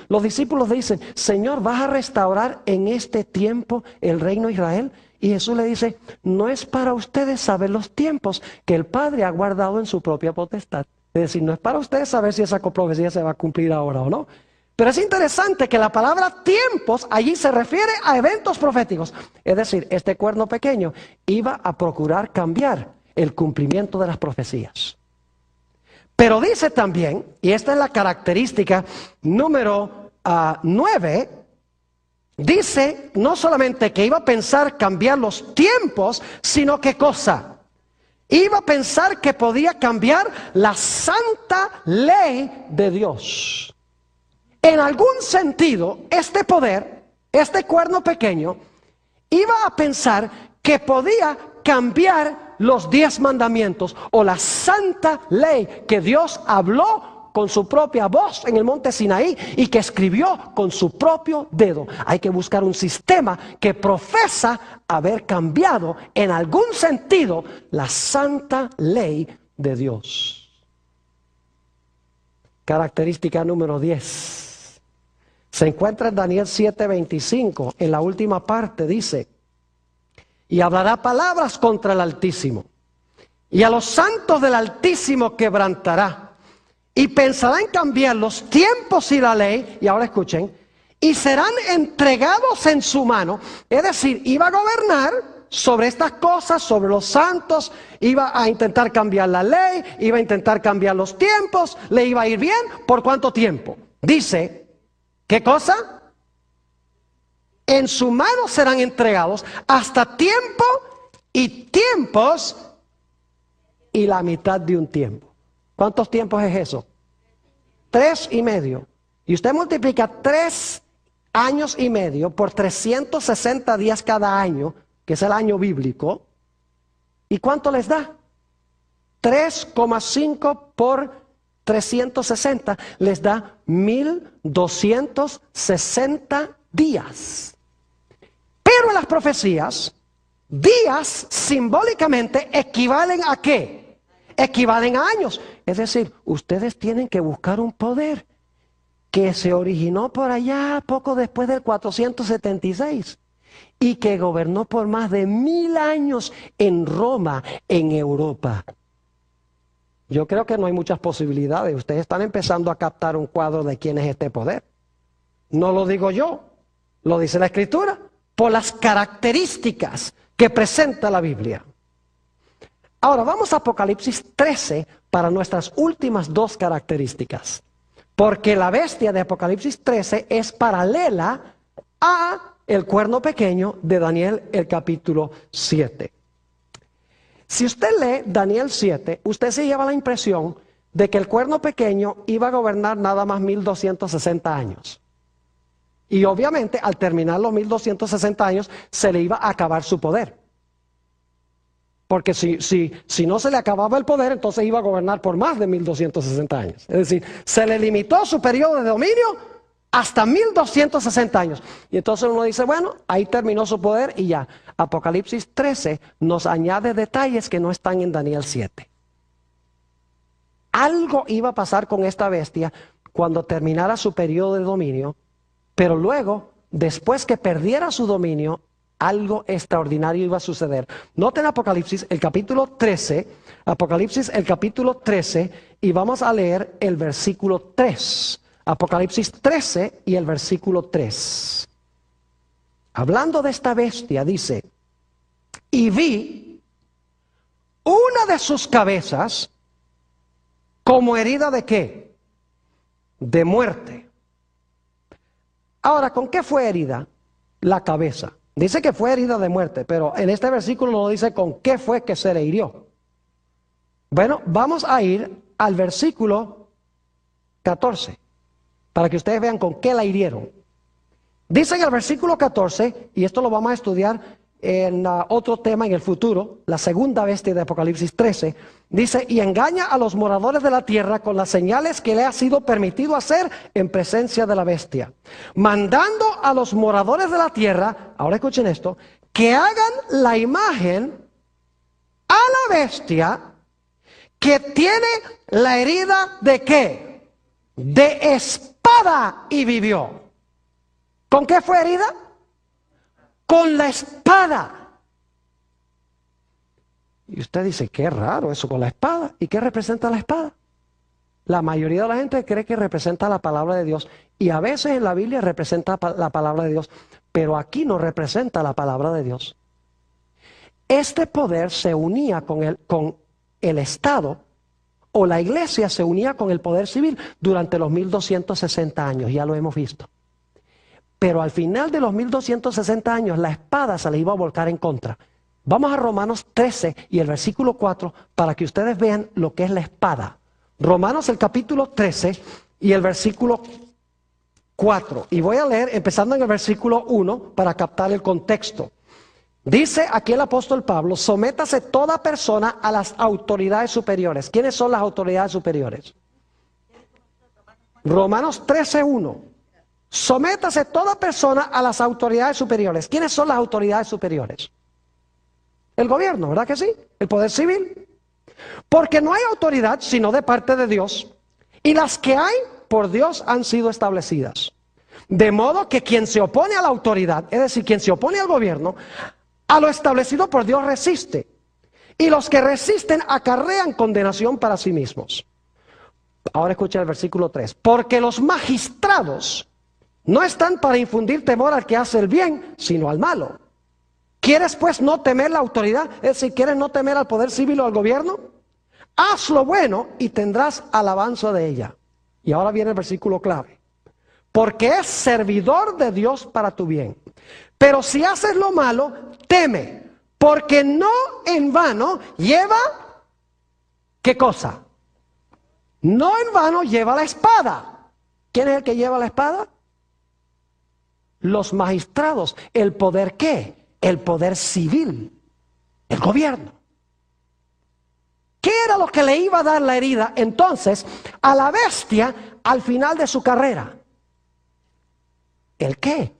dicen, Señor, ¿vas a restaurar en este tiempo el reino de Israel? Y Jesús le dice, no es para ustedes saber los tiempos que el Padre ha guardado en su propia potestad. Es decir, no es para ustedes saber si esa profecía se va a cumplir ahora o no. Pero es interesante que la palabra tiempos allí se refiere a eventos proféticos. Es decir, este cuerno pequeño iba a procurar cambiar el cumplimiento de las profecías. Pero dice también, y esta es la característica número 9, dice no solamente que iba a pensar cambiar los tiempos, sino que cosa. Iba a pensar que podía cambiar la santa ley de Dios. En algún sentido, este poder, este cuerno pequeño, iba a pensar que podía cambiar los 10 mandamientos o la santa ley que Dios habló con su propia voz en el monte Sinaí y que escribió con su propio dedo. Hay que buscar un sistema que profesa haber cambiado en algún sentido la santa ley de Dios. Característica número 10. Se encuentra en Daniel 7:25, en la última parte dice, y hablará palabras contra el Altísimo, y a los santos del Altísimo quebrantará, y pensará en cambiar los tiempos y la ley, y ahora escuchen, y serán entregados en su mano, es decir, iba a gobernar sobre estas cosas, sobre los santos, iba a intentar cambiar la ley, iba a intentar cambiar los tiempos, le iba a ir bien, ¿por cuánto tiempo? Dice, ¿qué cosa? En su mano serán entregados hasta tiempo y tiempos y la mitad de un tiempo. ¿Cuántos tiempos es eso? 3,5. Y usted multiplica 3 años y medio por 360 días cada año, que es el año bíblico. ¿Y cuánto les da? 3,5 por 360 les da 1260 días. Pero en las profecías, días simbólicamente equivalen ¿a qué? Equivalen a años. Es decir, ustedes tienen que buscar un poder que se originó por allá poco después del 476 y que gobernó por más de 1000 años en Roma, en Europa. Yo creo que no hay muchas posibilidades. Ustedes están empezando a captar un cuadro de quién es este poder. No lo digo yo, lo dice la Escritura, por las características que presenta la Biblia. Ahora vamos a Apocalipsis 13 para nuestras últimas 2 características. Porque la bestia de Apocalipsis 13 es paralela a el cuerno pequeño de Daniel, el capítulo 7. Si usted lee Daniel 7, usted se lleva la impresión de que el cuerno pequeño iba a gobernar nada más 1260 años. Y obviamente al terminar los 1260 años se le iba a acabar su poder. Porque si no se le acababa el poder, entonces iba a gobernar por más de 1260 años. Es decir, se le limitó su periodo de dominio hasta 1260 años. Y entonces uno dice, bueno, ahí terminó su poder y ya. Apocalipsis 13 nos añade detalles que no están en Daniel 7. Algo iba a pasar con esta bestia cuando terminara su periodo de dominio, pero luego, después que perdiera su dominio, algo extraordinario iba a suceder. Noten Apocalipsis, el capítulo 13, Apocalipsis, el capítulo 13, y vamos a leer el versículo 3. Apocalipsis 13 y el versículo 3. Hablando de esta bestia, dice, y vi una de sus cabezas como herida ¿de qué? De muerte. Ahora, ¿con qué fue herida? La cabeza. Dice que fue herida de muerte, pero en este versículo no dice con qué fue que se le hirió. Bueno, vamos a ir al versículo 14, para que ustedes vean con qué la hirieron. Dice en el versículo 14, y esto lo vamos a estudiar en otro tema en el futuro, la segunda bestia de Apocalipsis 13, dice, y engaña a los moradores de la tierra con las señales que le ha sido permitido hacer en presencia de la bestia, mandando a los moradores de la tierra, ahora escuchen esto, que hagan la imagen a la bestia que tiene la herida ¿de qué? De espada y vivió. ¿Con qué fue herida? Con la espada. Y usted dice, qué raro eso con la espada. ¿Y qué representa la espada? La mayoría de la gente cree que representa la palabra de Dios. Y a veces en la Biblia representa la palabra de Dios. Pero aquí no representa la palabra de Dios. Este poder se unía con el Estado, o la iglesia se unía con el poder civil durante los 1260 años. Ya lo hemos visto. Pero al final de los 1260 años, la espada se le iba a volcar en contra. Vamos a Romanos 13 y el versículo 4 para que ustedes vean lo que es la espada. Romanos el capítulo 13 y el versículo 4. Y voy a leer empezando en el versículo 1 para captar el contexto. Dice aquí el apóstol Pablo, sométase toda persona a las autoridades superiores. ¿Quiénes son las autoridades superiores? Romanos 13:1. Sométase toda persona a las autoridades superiores. ¿Quiénes son las autoridades superiores? El gobierno, ¿verdad que sí? El poder civil. Porque no hay autoridad sino de parte de Dios. Y las que hay por Dios han sido establecidas. De modo que quien se opone a la autoridad, es decir, quien se opone al gobierno, a lo establecido por Dios resiste. Y los que resisten acarrean condenación para sí mismos. Ahora escuchen el versículo 3. Porque los magistrados no están para infundir temor al que hace el bien, sino al malo. ¿Quieres pues no temer la autoridad? Es decir, ¿quieres no temer al poder civil o al gobierno? Haz lo bueno y tendrás alabanza de ella. Y ahora viene el versículo clave. Porque es servidor de Dios para tu bien. Pero si haces lo malo, teme. Porque no en vano lleva, ¿qué cosa? No en vano lleva la espada. ¿Quién es el que lleva la espada? Los magistrados. ¿El poder qué? El poder civil. El gobierno. ¿Qué era lo que le iba a dar la herida entonces a la bestia al final de su carrera? ¿El qué?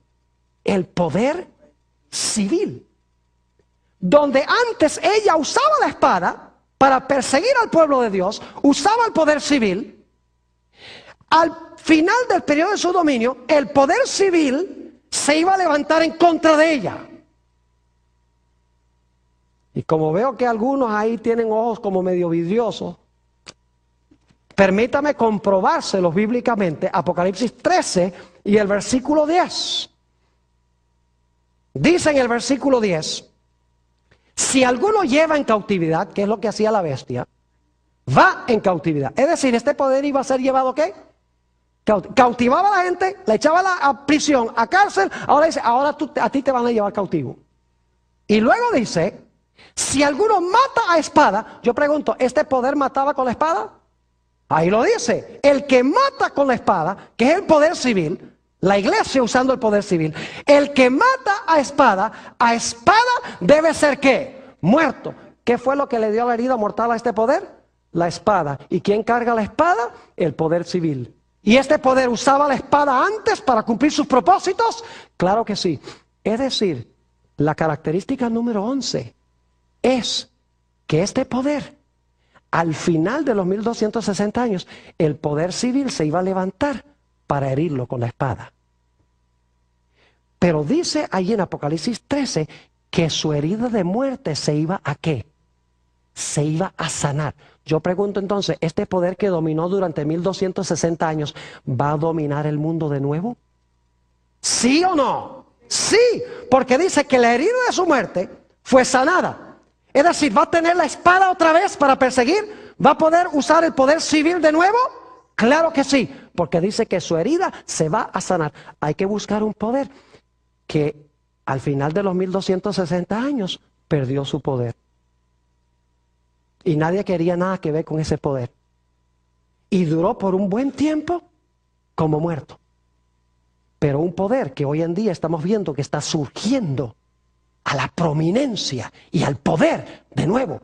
El poder civil. Donde antes ella usaba la espada para perseguir al pueblo de Dios, usaba el poder civil. Al final del periodo de su dominio, el poder civil se iba a levantar en contra de ella. Y como veo que algunos ahí tienen ojos como medio vidriosos, permítame comprobárselos bíblicamente. Apocalipsis 13 y el versículo 10. Dice en el versículo 10, si alguno lleva en cautividad, que es lo que hacía la bestia, va en cautividad. Es decir, este poder iba a ser llevado ¿qué? Cautivaba a la gente, la echaba a prisión, a cárcel, ahora dice, ahora a ti te van a llevar cautivo. Y luego dice Si alguno mata a espada, yo pregunto, ¿este poder mataba con la espada? Ahí lo dice, el que mata con la espada, que es el poder civil, la iglesia usando el poder civil, el que mata a espada debe ser ¿qué? Muerto. ¿Qué fue lo que le dio la herida mortal a este poder? La espada. ¿Y quién carga la espada? El poder civil. ¿Y este poder usaba la espada antes para cumplir sus propósitos? Claro que sí. Es decir, la característica número 11 es que este poder, al final de los 1260 años, el poder civil se iba a levantar para herirlo con la espada. Pero dice allí en Apocalipsis 13 que su herida de muerte se iba a ¿qué? Se iba a sanar. Yo pregunto entonces, ¿este poder que dominó durante 1260 años va a dominar el mundo de nuevo? ¿Sí o no? Sí, porque dice que la herida de su muerte fue sanada. Es decir, ¿va a tener la espada otra vez para perseguir? ¿Va a poder usar el poder civil de nuevo? Claro que sí, porque dice que su herida se va a sanar. Hay que buscar un poder que al final de los 1260 años perdió su poder. Y nadie quería nada que ver con ese poder. Y duró por un buen tiempo como muerto. Pero un poder que hoy en día estamos viendo que está surgiendo a la prominencia y al poder de nuevo.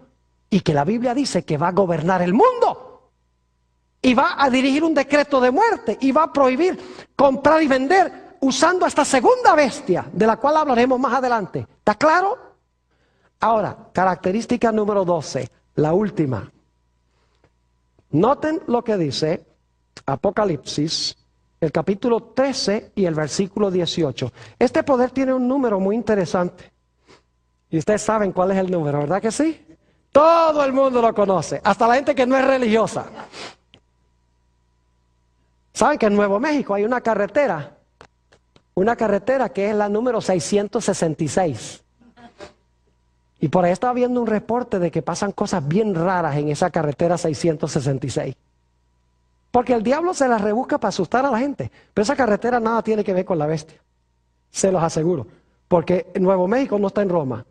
Y que la Biblia dice que va a gobernar el mundo. Y va a dirigir un decreto de muerte. Y va a prohibir comprar y vender usando esta segunda bestia, de la cual hablaremos más adelante. ¿Está claro? Ahora, característica número 12. La última. Noten lo que dice Apocalipsis, el capítulo 13 y el versículo 18. Este poder tiene un número muy interesante. Y ustedes saben cuál es el número, ¿verdad que sí? Todo el mundo lo conoce, hasta la gente que no es religiosa. ¿Saben que en Nuevo México hay una carretera que es la número 666? Y por ahí estaba viendo un reporte de que pasan cosas bien raras en esa carretera 666. Porque el diablo se la rebusca para asustar a la gente. Pero esa carretera nada tiene que ver con la bestia. Se los aseguro. Porque Nuevo México no está en Roma.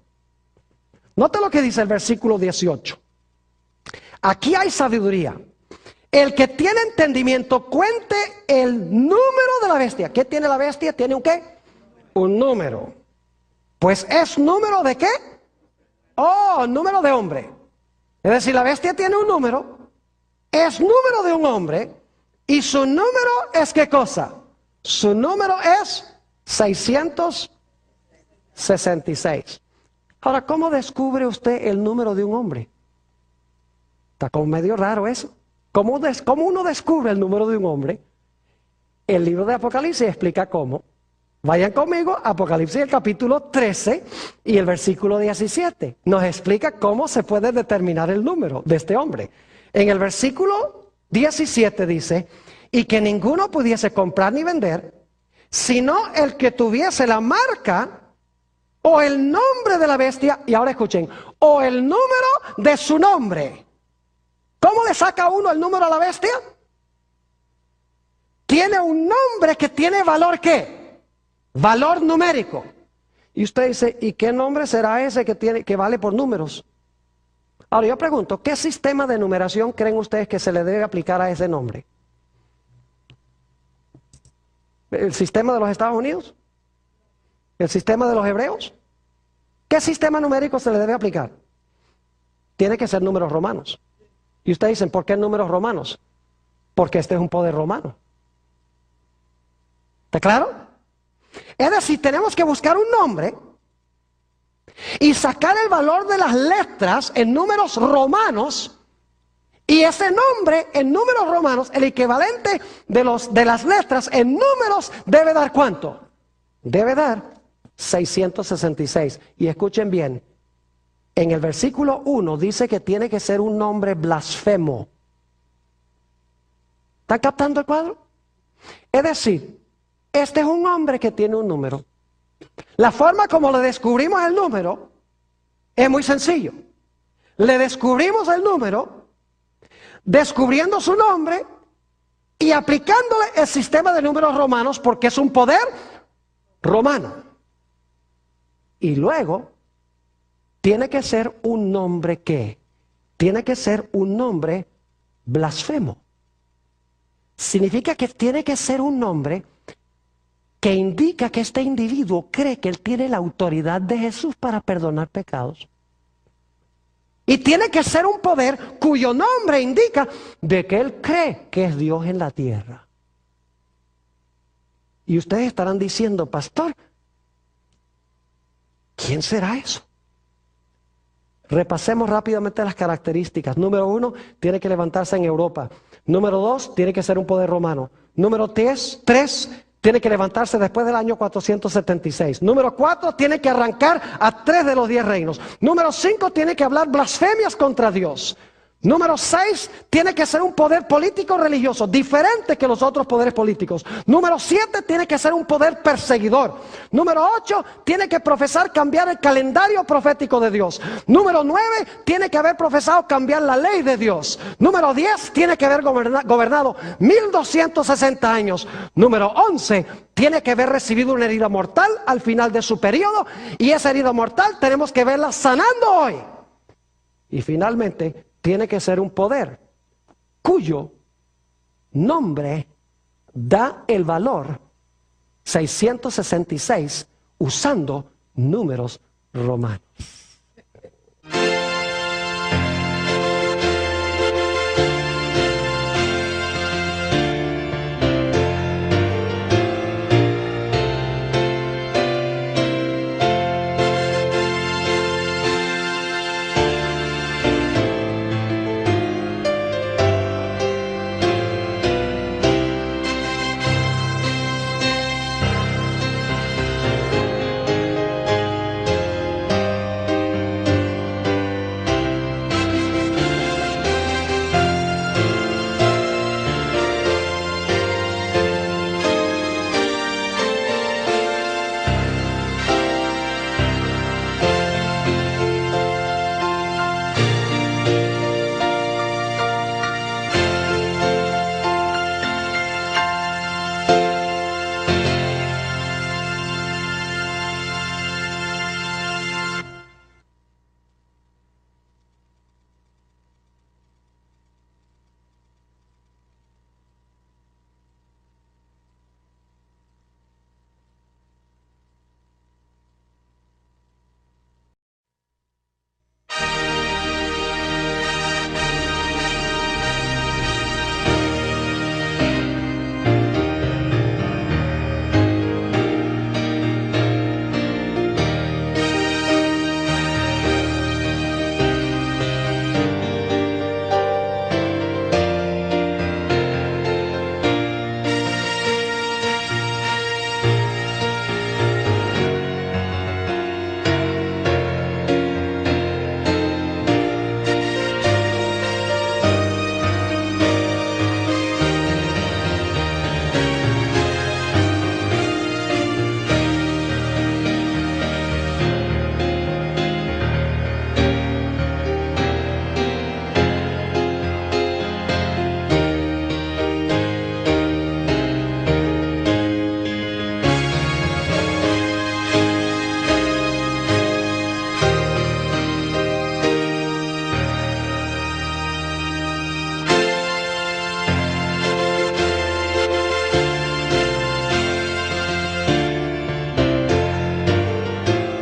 Note lo que dice el versículo 18. Aquí hay sabiduría. El que tiene entendimiento cuente el número de la bestia. ¿Qué tiene la bestia? ¿Tiene un qué? Un número. Pues es número de qué? Oh, número de hombre. Es decir, la bestia tiene un número, es número de un hombre, y su número es ¿qué cosa? Su número es 666. Ahora, ¿cómo descubre usted el número de un hombre? Está como medio raro eso. ¿Cómo uno descubre el número de un hombre? El libro de Apocalipsis explica cómo. Vayan conmigo, Apocalipsis el capítulo 13 y el versículo 17. Nos explica cómo se puede determinar el número de este hombre. En el versículo 17 dice, y que ninguno pudiese comprar ni vender, sino el que tuviese la marca o el nombre de la bestia, y ahora escuchen, o el número de su nombre. ¿Cómo le saca uno el número a la bestia? Tiene un nombre que tiene valor ¿qué? Valor numérico. Y usted dice, ¿y qué nombre será ese que vale por números? Ahora yo pregunto, ¿qué sistema de numeración creen ustedes que se le debe aplicar a ese nombre? ¿El sistema de los Estados Unidos? ¿El sistema de los hebreos? ¿Qué sistema numérico se le debe aplicar? Tiene que ser números romanos. Y ustedes dicen, ¿por qué números romanos? Porque este es un poder romano. ¿Está claro? Es decir, tenemos que buscar un nombre y sacar el valor de las letras en números romanos, y ese nombre en números romanos, el equivalente de las letras en números, debe dar ¿cuánto? Debe dar 666. Y escuchen bien, en el versículo 1 dice que tiene que ser un nombre blasfemo. ¿Está captando el cuadro? Es decir, este es un hombre que tiene un número. La forma como le descubrimos el número es muy sencillo. Le descubrimos el número descubriendo su nombre y aplicándole el sistema de números romanos, porque es un poder romano. Y luego tiene que ser un nombre que, tiene que ser un nombre blasfemo. Significa que tiene que ser un nombre que indica que este individuo cree que él tiene la autoridad de Jesús para perdonar pecados. Y tiene que ser un poder cuyo nombre indica de que él cree que es Dios en la tierra. Y ustedes estarán diciendo, pastor, ¿quién será eso? Repasemos rápidamente las características. Número 1, tiene que levantarse en Europa. Número 2, tiene que ser un poder romano. Número 3, tiene que levantarse después del año 476. Número 4, tiene que arrancar a 3 de los 10 reinos. Número 5, tiene que hablar blasfemias contra Dios. Número 6, tiene que ser un poder político religioso, diferente que los otros poderes políticos. Número 7, tiene que ser un poder perseguidor. Número 8, tiene que profesar cambiar el calendario profético de Dios. Número 9, tiene que haber profesado cambiar la ley de Dios. Número 10, tiene que haber gobernado 1260 años. Número 11, tiene que haber recibido una herida mortal al final de su periodo, y esa herida mortal tenemos que verla sanando hoy. Y finalmente, tiene que ser un poder cuyo nombre da el valor 666 usando números romanos.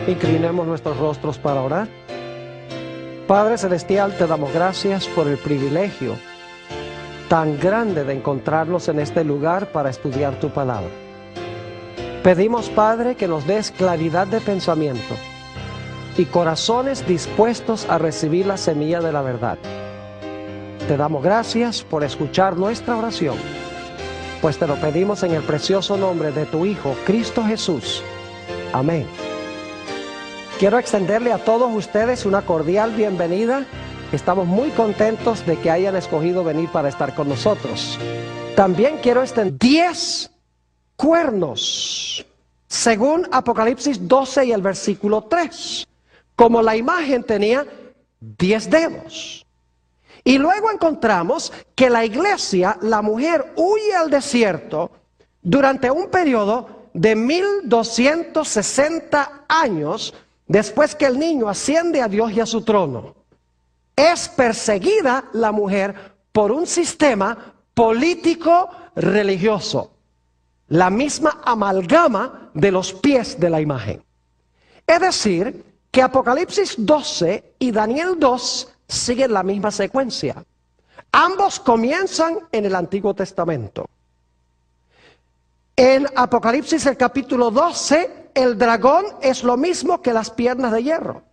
Inclinemos nuestros rostros para orar. Padre Celestial, te damos gracias por el privilegio tan grande de encontrarnos en este lugar para estudiar tu palabra. Pedimos, Padre, que nos des claridad de pensamiento y corazones dispuestos a recibir la semilla de la verdad. Te damos gracias por escuchar nuestra oración, pues te lo pedimos en el precioso nombre de tu Hijo, Cristo Jesús. Amén. Quiero extenderle a todos ustedes una cordial bienvenida. Estamos muy contentos de que hayan escogido venir para estar con nosotros. También quiero extender 10 cuernos, según Apocalipsis 12 y el versículo 3. Como la imagen tenía 10 dedos. Y luego encontramos que la iglesia, la mujer, huye al desierto durante un periodo de 1260 años, después que el niño asciende a Dios y a su trono, es perseguida la mujer por un sistema político religioso, la misma amalgama de los pies de la imagen. Es decir, que Apocalipsis 12 y Daniel 2 siguen la misma secuencia. Ambos comienzan en el Antiguo Testamento. En Apocalipsis el capítulo 12, el dragón es lo mismo que las piernas de hierro.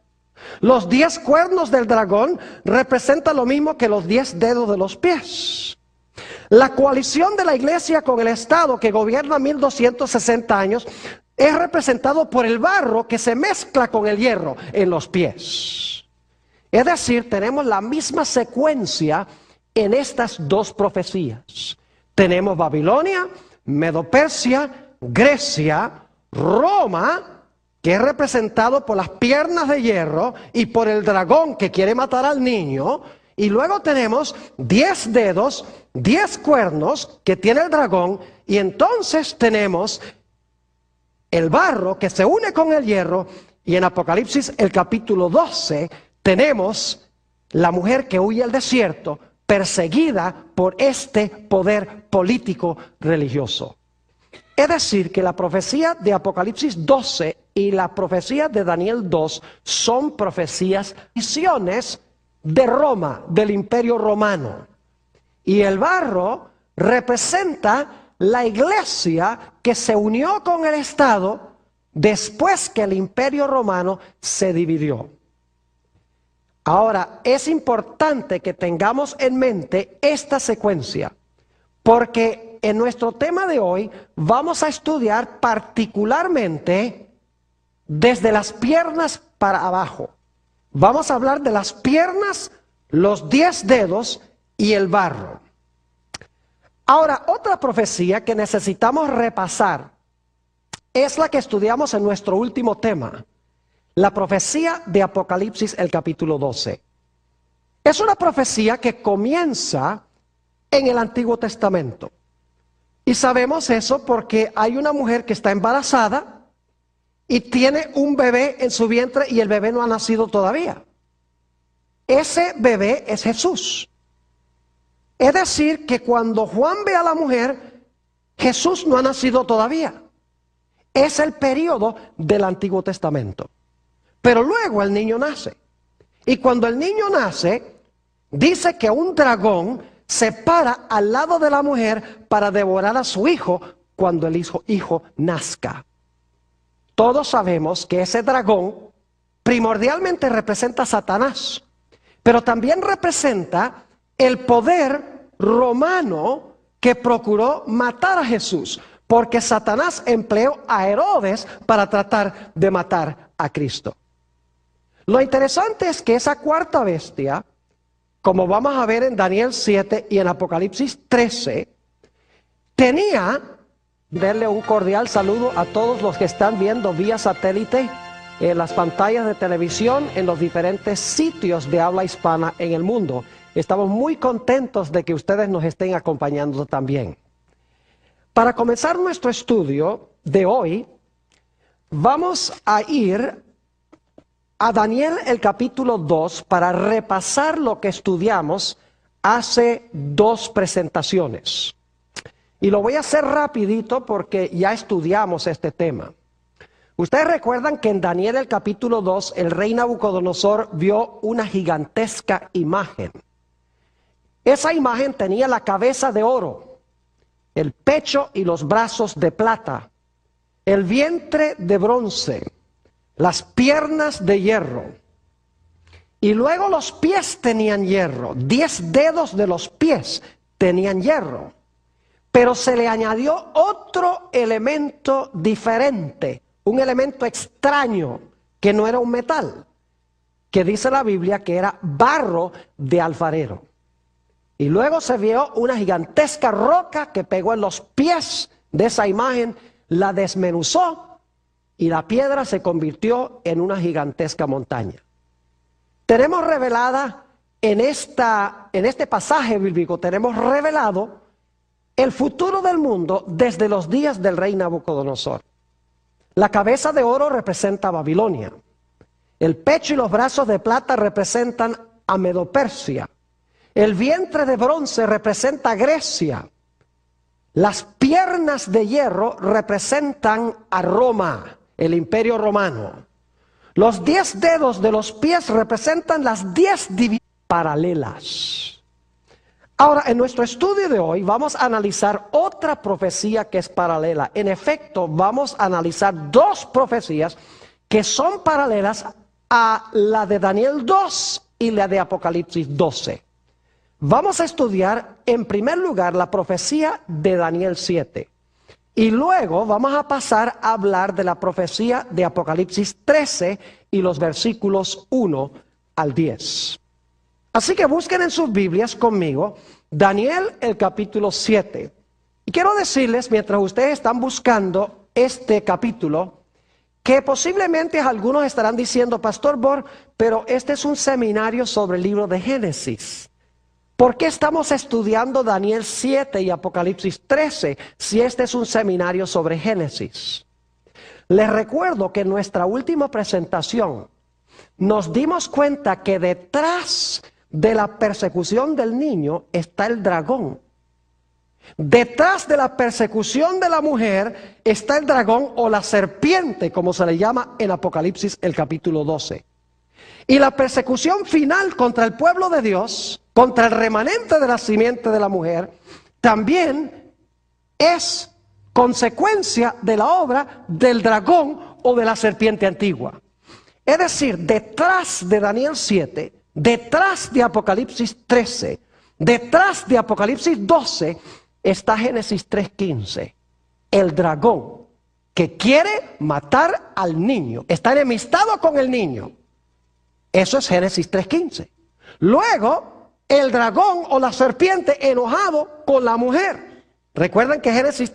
Los 10 cuernos del dragón representan lo mismo que los 10 dedos de los pies. La coalición de la iglesia con el Estado que gobierna 1260 años es representado por el barro que se mezcla con el hierro en los pies. Es decir, tenemos la misma secuencia en estas dos profecías. Tenemos Babilonia, Medo-Persia, Grecia, Roma, que es representado por las piernas de hierro y por el dragón que quiere matar al niño. Y luego tenemos 10 dedos, 10 cuernos que tiene el dragón. Y entonces tenemos el barro que se une con el hierro. Y en Apocalipsis el capítulo 12 tenemos la mujer que huye al desierto, perseguida por este poder político religioso. Es decir, que la profecía de Apocalipsis 12 y la profecía de Daniel 2 son profecías, visiones de Roma, del Imperio Romano. Y el barro representa la iglesia que se unió con el Estado después que el Imperio Romano se dividió. Ahora, es importante que tengamos en mente esta secuencia, porque en nuestro tema de hoy vamos a estudiar particularmente desde las piernas para abajo. Vamos a hablar de las piernas, los 10 dedos y el barro. Ahora, otra profecía que necesitamos repasar es la que estudiamos en nuestro último tema. La profecía de Apocalipsis, el capítulo 12. Es una profecía que comienza en el Antiguo Testamento. Y sabemos eso porque hay una mujer que está embarazada y tiene un bebé en su vientre y el bebé no ha nacido todavía. Ese bebé es Jesús. Es decir, que cuando Juan ve a la mujer, Jesús no ha nacido todavía. Es el periodo del Antiguo Testamento. Pero luego el niño nace. Y cuando el niño nace, dice que un dragón se para al lado de la mujer para devorar a su hijo cuando el hijo nazca. Todos sabemos que ese dragón primordialmente representa a Satanás, pero también representa el poder romano que procuró matar a Jesús, porque Satanás empleó a Herodes para tratar de matar a Cristo. Lo interesante es que esa cuarta bestia, como vamos a ver en Daniel 7 y en Apocalipsis 13, tenía, darle un cordial saludo a todos los que están viendo vía satélite en las pantallas de televisión en los diferentes sitios de habla hispana en el mundo. Estamos muy contentos de que ustedes nos estén acompañando también. Para comenzar nuestro estudio de hoy, vamos a ir a Daniel el capítulo 2 para repasar lo que estudiamos hace 2 presentaciones. Y lo voy a hacer rapidito porque ya estudiamos este tema. Ustedes recuerdan que en Daniel el capítulo 2 el rey Nabucodonosor vio una gigantesca imagen. Esa imagen tenía la cabeza de oro, el pecho y los brazos de plata, el vientre de bronce, las piernas de hierro, y luego los pies tenían hierro. 10 dedos de los pies tenían hierro, pero se le añadió otro elemento diferente, un elemento extraño que no era un metal, que dice la Biblia que era barro de alfarero. Y luego se vio una gigantesca roca que pegó en los pies de esa imagen, la desmenuzó y la piedra se convirtió en una gigantesca montaña. Tenemos revelada en este pasaje bíblico, tenemos revelado el futuro del mundo desde los días del rey Nabucodonosor. La cabeza de oro representa a Babilonia. El pecho y los brazos de plata representan a Medo-Persia. El vientre de bronce representa a Grecia. Las piernas de hierro representan a Roma, el imperio romano. Los 10 dedos de los pies representan las 10 divisiones paralelas. Ahora, en nuestro estudio de hoy vamos a analizar otra profecía que es paralela. En efecto, vamos a analizar 2 profecías que son paralelas a la de Daniel 2 y la de Apocalipsis 12. Vamos a estudiar en primer lugar la profecía de Daniel 7. Y luego vamos a pasar a hablar de la profecía de Apocalipsis 13 y los versículos 1 al 10. Así que busquen en sus Biblias conmigo Daniel el capítulo 7. Y quiero decirles, mientras ustedes están buscando este capítulo, que posiblemente algunos estarán diciendo, Pastor Bor, pero este es un seminario sobre el libro de Génesis. ¿Por qué estamos estudiando Daniel 7 y Apocalipsis 13 si este es un seminario sobre Génesis? Les recuerdo que en nuestra última presentación nos dimos cuenta que detrás de la persecución del niño está el dragón. Detrás de la persecución de la mujer está el dragón o la serpiente, como se le llama en Apocalipsis el capítulo 12. Y la persecución final contra el pueblo de Dios, contra el remanente de la simiente de la mujer, también es consecuencia de la obra del dragón o de la serpiente antigua. Es decir, detrás de Daniel 7, detrás de Apocalipsis 13, detrás de Apocalipsis 12, está Génesis 3:15. El dragón que quiere matar al niño, está enemistado con el niño. Eso es Génesis 3:15. Luego, el dragón o la serpiente enojado con la mujer. Recuerden que Génesis